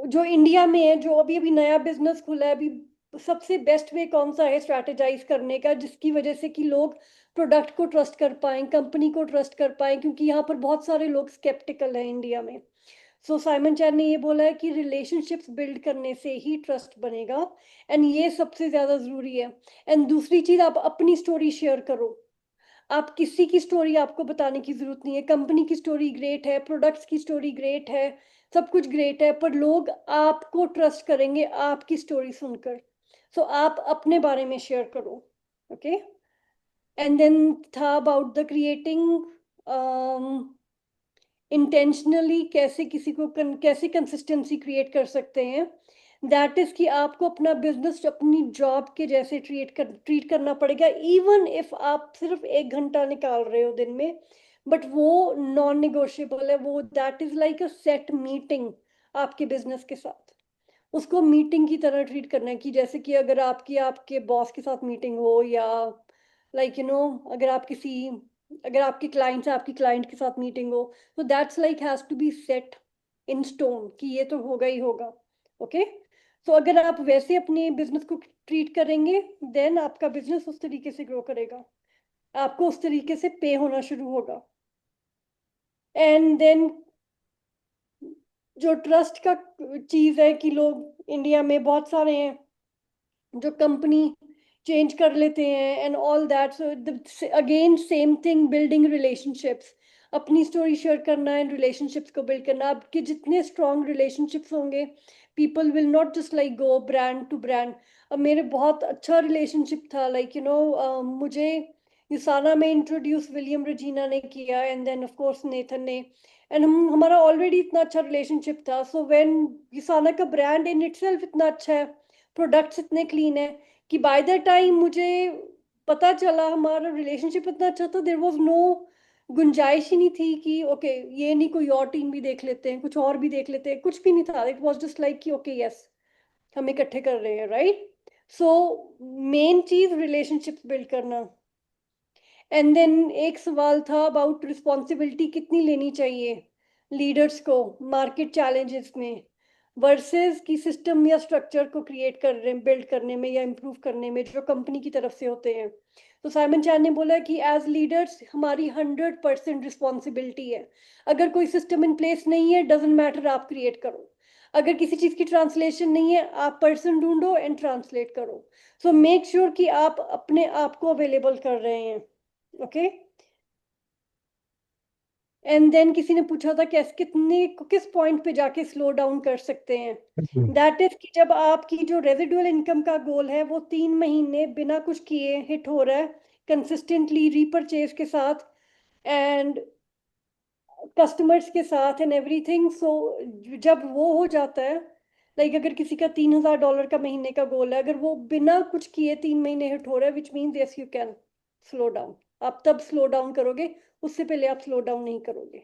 S1: जो इंडिया में है, जो अभी अभी नया बिजनेस खुला है, अभी सबसे बेस्ट वे कौन सा है स्ट्रैटेजाइज करने का, जिसकी वजह से कि लोग प्रोडक्ट को ट्रस्ट कर पाए, कंपनी को ट्रस्ट कर पाए, क्योंकि यहाँ पर बहुत सारे लोग स्केप्टिकल हैं इंडिया में। सो साइमन चैन ने ये बोला है कि रिलेशनशिप्स बिल्ड करने से ही ट्रस्ट बनेगा, एंड ये सबसे ज्यादा जरूरी है। एंड दूसरी चीज, आप अपनी स्टोरी शेयर करो। आप किसी की स्टोरी आपको बताने की जरूरत नहीं है। कंपनी की स्टोरी ग्रेट है, प्रोडक्ट्स की स्टोरी ग्रेट है, सब कुछ ग्रेट है, पर लोग आपको ट्रस्ट करेंगे आपकी स्टोरी सुनकर। सो आप अपने बारे में शेयर करो, ओके। एंड देन था अबाउट द क्रिएटिंग इंटेंशनली, कैसे किसी को कैसे कंसिस्टेंसी क्रिएट कर सकते हैं। दैट इज कि आपको अपना बिजनेस अपनी जॉब के जैसे ट्रीट करना पड़ेगा, इवन इफ आप सिर्फ 1 घंटा निकाल रहे हो दिन में। बट वो नॉन नेगोशिएबल है, वो that is like a set meeting आपके बिजनेस के साथ। उसको मीटिंग की तरह ट्रीट करना है, कि जैसे कि अगर आपकी आपके बॉस के साथ मीटिंग हो, या लाइक अगर आप किसी, अगर आपके क्लाइंट से आपकी क्लाइंट के साथ मीटिंग हो, तो that's like has to be set in stone कि ये तो होगा ही होगा। ओके, तो अगर आप वैसे अपने बिजनेस को ट्रीट करेंगे, देन आपका बिजनेस उस तरीके से ग्रो करेगा, आपको उस तरीके से पे होना शुरू होगा। एंड देन जो ट्रस्ट का चीज है, कि लोग इंडिया में बहुत सारे हैं जो कंपनी चेंज कर लेते हैं and all that. So again same thing, building relationships, अपनी स्टोरी शेयर करना एंड रिलेशनशिप्स को बिल्ड करना। आपके जितने स्ट्रॉन्ग रिलेशनशिप्स होंगे, people will not just like go brand to brand. अब मेरे बहुत अच्छा रिलेशनशिप था, लाइक मुझे यूसाना में इंट्रोड्यूस विलियम रजीना ने किया, and then of course Nathan ने, एंड हमारा ऑलरेडी इतना अच्छा रिलेशनशिप था। सो व्हेन यूसाना का ब्रांड इन इटसेल्फ इतना अच्छा है, प्रोडक्ट्स इतने क्लीन है, कि बाय द टाइम मुझे पता चला हमारा रिलेशनशिप इतना अच्छा था, देर वॉज नो गुंजाइश ही नहीं थी कि ओके ये नहीं, कोई और टीम भी देख लेते हैं, कुछ और भी देख लेते हैं, कुछ भी नहीं था। इट वॉज जस्ट लाइक कि ओके यस, हम इकट्ठे कर रहे हैं, राइट। सो मेन चीज रिलेशनशिप बिल्ड करना। एंड देन एक सवाल था अबाउट रिस्पॉन्सिबिलिटी कितनी लेनी चाहिए लीडर्स को मार्केट चैलेंजेस में, वर्सेस की सिस्टम या स्ट्रक्चर को क्रिएट कर रहे, बिल्ड करने में या इम्प्रूव करने में, जो कंपनी की तरफ से होते हैं। तो साइमन चैन ने बोला कि एज लीडर्स हमारी 100% रिस्पॉन्सिबिलिटी है। अगर कोई सिस्टम इन प्लेस नहीं है, डजेंट मैटर, आप क्रिएट करो। अगर किसी चीज की ट्रांसलेशन नहीं है, आप पर्सन ढूंढो एंड ट्रांसलेट करो। सो मेक श्योर कि आप अपने आप को अवेलेबल कर रहे हैं। ओके, एंड देन किसी ने पूछा था किस पॉइंट पे जाके स्लो डाउन कर सकते हैं। दैट इज कि जब आपकी जो रेजिडुअल इनकम का गोल है वो 3 महीने बिना कुछ किए हिट हो रहा है, कंसिस्टेंटली रीपरचेज के साथ एंड कस्टमर्स के साथ एंड एवरीथिंग। सो जब वो हो जाता है, लाइक अगर किसी का $3,000 का महीने का गोल है, अगर वो बिना कुछ किए 3 महीने हिट हो रहा है, which means yes you can slow down. आप तब स्लो डाउन करोगे, उससे पहले आप स्लो डाउन नहीं करोगे।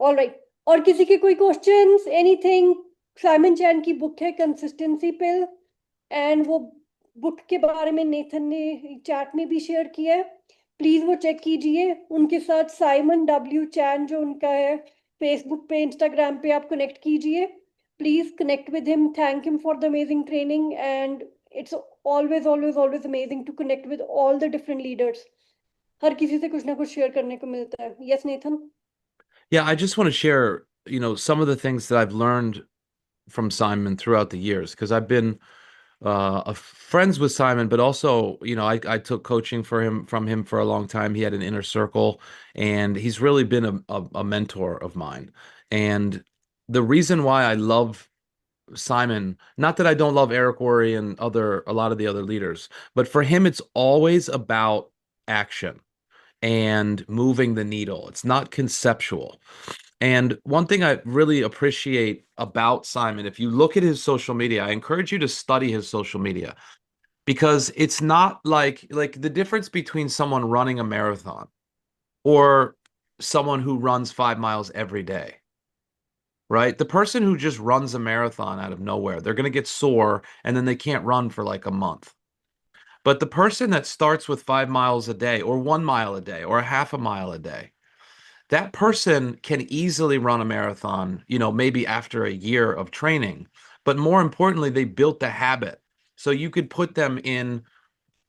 S1: ऑल राइट, और किसी के कोई क्वेश्चंस, एनीथिंग? साइमन चैन की बुक है कंसिस्टेंसी पिल, एंड वो बुक के बारे में नेथन ने चैट में भी शेयर किया है, प्लीज वो चेक कीजिए। उनके साथ साइमन डब्ल्यू चैन जो उनका है, फेसबुक पे इंस्टाग्राम पे आप कनेक्ट कीजिए, please connect with him, thank him for the amazing training, and it's always always always amazing to connect with all the different leaders. हर किसी से कुछ ना कुछ शेयर करने को मिलता है। Yes Nathan?
S2: Yeah, I just want to share, some of the things that I've learned from Simon throughout the years because I've been friends with Simon, but also, I took coaching from him for a long time. He had an inner circle, and he's really been a mentor of mine. And the reason why I love Simon, not that I don't love Eric Worre and a lot of the other leaders, but for him, it's always about action and moving the needle. It's not conceptual. And one thing I really appreciate about Simon, if you look at his social media, I encourage you to study his social media because it's not like the difference between someone running a marathon or someone who runs 5 miles every day, right? The person who just runs a marathon out of nowhere, they're going to get sore and then they can't run for like a month. But the person that starts with 5 miles a day or 1 mile a day or a half a mile a day, that person can easily run a marathon, maybe after a year of training. But more importantly, they built the habit. So you could put them in,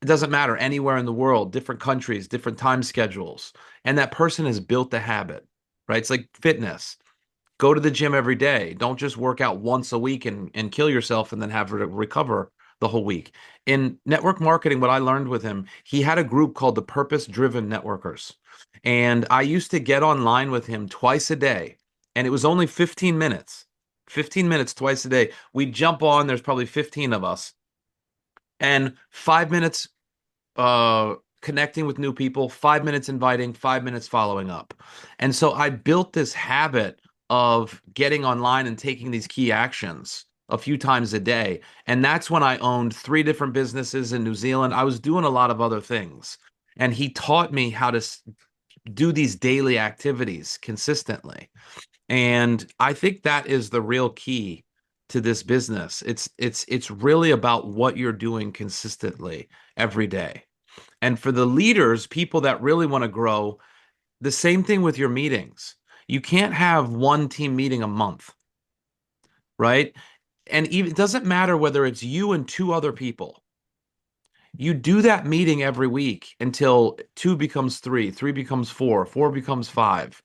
S2: it doesn't matter, anywhere in the world, different countries, different time schedules. And that person has built the habit, right? It's like fitness. Go to the gym every day. Don't just work out once a week and kill yourself and then have to recover the whole week. In network marketing, what I learned with him, he had a group called the Purpose Driven Networkers. And I used to get online with him twice a day. And it was only 15 minutes, 15 minutes twice a day. We'd jump on, there's probably 15 of us, and 5 minutes connecting with new people, 5 minutes inviting, 5 minutes following up. And so I built this habit of getting online and taking these key actions a few times a day. And that's when I owned 3 different businesses in New Zealand. I was doing a lot of other things. And he taught me how to do these daily activities consistently. And I think that is the real key to this business. It's really about what you're doing consistently every day. And for the leaders, people that really want to grow, the same thing with your meetings. You can't have one team meeting a month, right? And even it doesn't matter whether it's you and two other people. You do that meeting every week until two becomes three, three becomes four, four becomes five.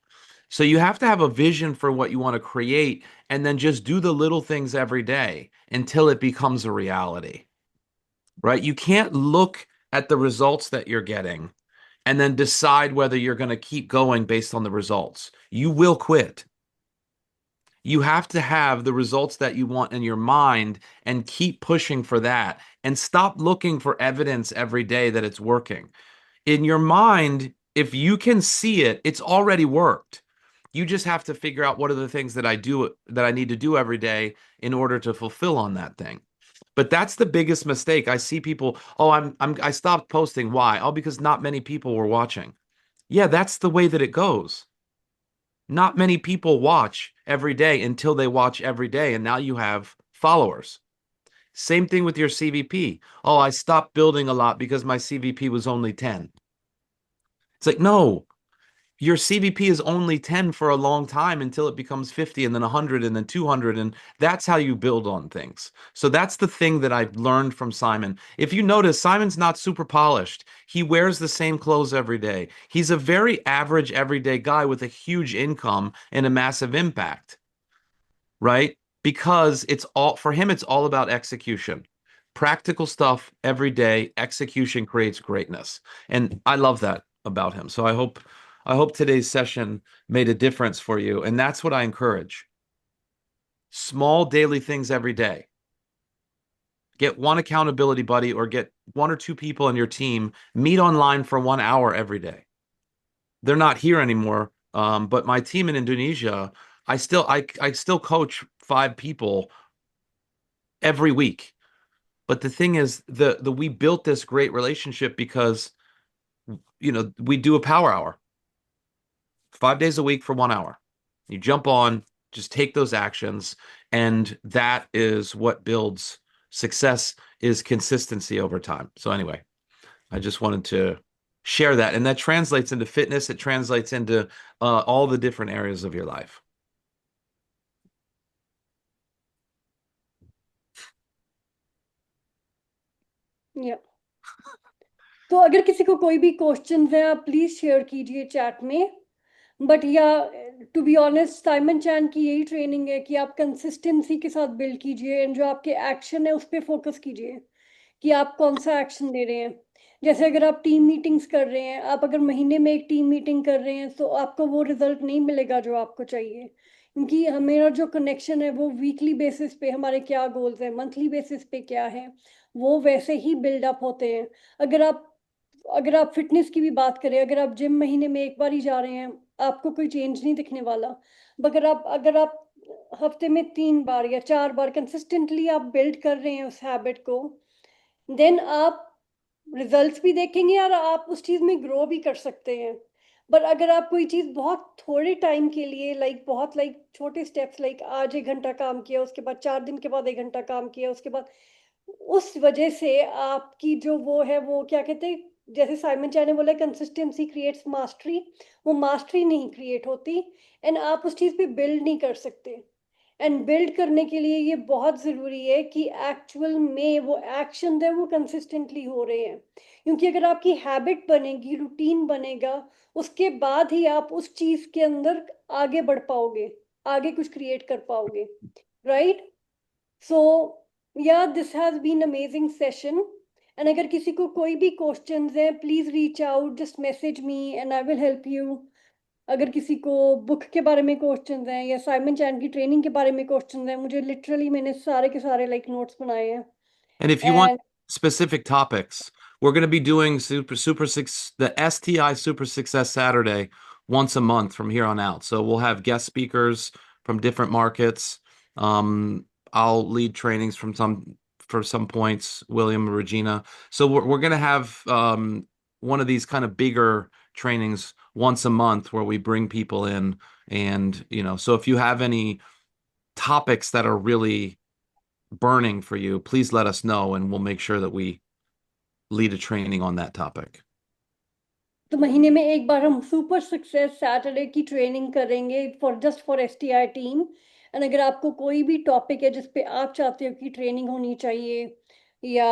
S2: So you have to have a vision for what you want to create and then just do the little things every day until it becomes a reality, right? You can't look at the results that you're getting and then decide whether you're going to keep going based on the results. You will quit. You have to have the results that you want in your mind and keep pushing for that and stop looking for evidence every day that it's working. In your mind, if you can see it, it's already worked. You just have to figure out what are the things that I need to do every day in order to fulfill on that thing. But that's the biggest mistake. I see people, oh, I stopped posting. Why? Oh, because not many people were watching. Yeah, that's the way that it goes. Not many people watch every day until they watch every day, and now you have followers. Same thing with your CVP. Oh, I stopped building a lot because my CVP was only 10. It's like, no, your CVP is only 10 for a long time until it becomes 50 and then 100 and then 200. And that's how you build on things. So that's the thing that I've learned from Simon. If you notice, Simon's not super polished. He wears the same clothes every day. He's a very average, everyday guy with a huge income and a massive impact, right? Because it's all for him, it's all about execution. Practical stuff every day, execution creates greatness. And I love that about him. So I hope today's session made a difference for you. And that's what I encourage. Small daily things every day. Get one accountability buddy or get one or two people on your team, meet online for 1 hour every day. They're not here anymore. But my team in Indonesia, I still coach 5 people every week. But the thing is, the we built this great relationship because we do a power hour 5 days a week for 1 hour. You jump on, just take those actions, and that is what builds success is consistency over time. So anyway, I just wanted to share that, and that translates into fitness. It translates into all the different areas of your life.
S1: या तो अगर किसी को कोई भी questions हैं आप please share कीजिए चैट में बट या टू बी ऑनेस्ट साइमन चैन की यही ट्रेनिंग है कि आप कंसिस्टेंसी के साथ बिल्ड कीजिए एंड जो आपके एक्शन है उस पर फोकस कीजिए कि आप कौन सा एक्शन ले रहे हैं जैसे अगर आप टीम मीटिंग्स कर रहे हैं आप अगर महीने में एक टीम मीटिंग कर रहे हैं तो आपको वो रिजल्ट नहीं मिलेगा जो आपको चाहिए क्योंकि हमारा जो कनेक्शन है वो वीकली बेसिस पे हमारे क्या गोल्स हैं मंथली बेसिस पे क्या है वो वैसे ही बिल्डअप होते हैं अगर आप अगर आप फिटनेस की भी बात करें अगर आप जिम महीने में एक बार ही जा रहे हैं आपको कोई चेंज नहीं दिखने वाला अगर आप हफ्ते में 3 बार या 4 बार कंसिस्टेंटली आप बिल्ड कर रहे हैं उस हैबिट को देन आप रिजल्ट्स भी देखेंगे और आप उस चीज़ में ग्रो भी कर सकते हैं बट अगर आप कोई चीज़ बहुत थोड़े टाइम के लिए बहुत छोटे स्टेप्स आज 1 घंटा काम किया उसके बाद 4 दिन के बाद 1 घंटा काम किया उसके बाद उस वजह से आपकी जो वो है वो क्या कहते हैं जैसे साइमन चाय ने बोला कंसिस्टेंसी क्रिएट्स मास्टरी वो मास्टरी नहीं क्रिएट होती एंड आप उस चीज़ पे बिल्ड नहीं कर सकते एंड बिल्ड करने के लिए ये बहुत ज़रूरी है कि एक्चुअल में वो एक्शन है वो कंसिस्टेंटली हो रहे हैं क्योंकि अगर आपकी हैबिट बनेगी रूटीन बनेगा उसके बाद ही आप उस चीज़ के अंदर आगे बढ़ पाओगे आगे कुछ क्रिएट कर पाओगे right so yeah this has been amazing session and अगर किसी को कोई भी क्वेश्चंस हैं please reach out just message me and I will help you अगर किसी को बुक के बारे में क्वेश्चंस हैं या साइमन चैन की ट्रेनिंग के बारे में क्वेश्चंस हैं मुझे लिटरली मैंने सारे के सारे नोट्स बनाए हैं
S2: And if you want
S1: and
S2: specific topics, we're going to be doing the STI Super Success Saturday once a month from here on out. So we'll have guest speakers from different markets. I'll lead trainings for some points, William and Regina. So we're going to have one of these kind of bigger trainings once a month where we bring people in. And, so if you have any topics that are really burning for you, please let us know and we'll make sure that we lead a training on that topic.
S1: तो महीने में एक बार हम super success Saturday की training करेंगे for STI team. And अगर आपको कोई भी टॉपिक है जिस पे आप चाहते हो कि ट्रेनिंग होनी चाहिए या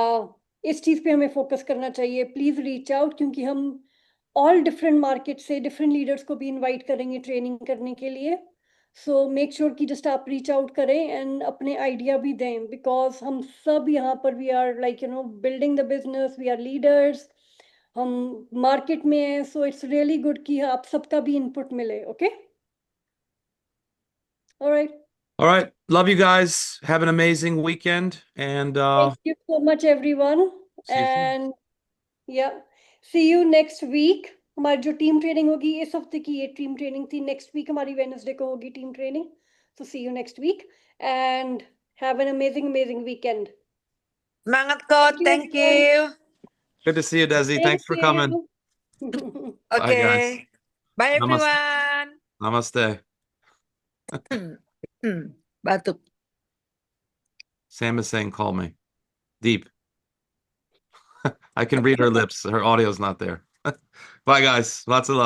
S1: इस चीज़ पे हमें फोकस करना चाहिए, प्लीज़ रीच आउट, क्योंकि हम ऑल डिफरेंट मार्केट से डिफरेंट लीडर्स को भी इनवाइट करेंगे ट्रेनिंग करने के लिए। सो मेक श्योर कि जस्ट आप रीच आउट करें एंड अपने आइडिया भी दें, बिकॉज हम सब यहाँ पर we are like building the business, we are leaders, हम मार्केट में हैं। सो इट्स रियली गुड कि आप सबका भी इनपुट मिले। Okay, alright,
S2: All right. Love you guys. Have an amazing weekend and
S1: thank you so much everyone
S2: see you soon.
S1: And या सी you next week. हमारी जो टीम ट्रेनिंग होगी इस हफ्ते की, ये टीम ट्रेनिंग थी, नेक्स्ट वीक हमारी वेडनेसडे को होगी team training. So see you next week and have an amazing weekend.
S4: Semangat Coach,
S1: Thank you,
S4: thank
S1: everyone.
S4: you.
S2: Good to see you, Desi. Thanks for coming.
S1: you.
S2: Bye, guys.
S4: Okay. Bye
S2: Namaste.
S4: everyone.
S2: Namaste.
S4: Batuk.
S2: Sam is saying, call me. Deep. I can read her lips. Her audio's not there. Bye, guys. Lots of love.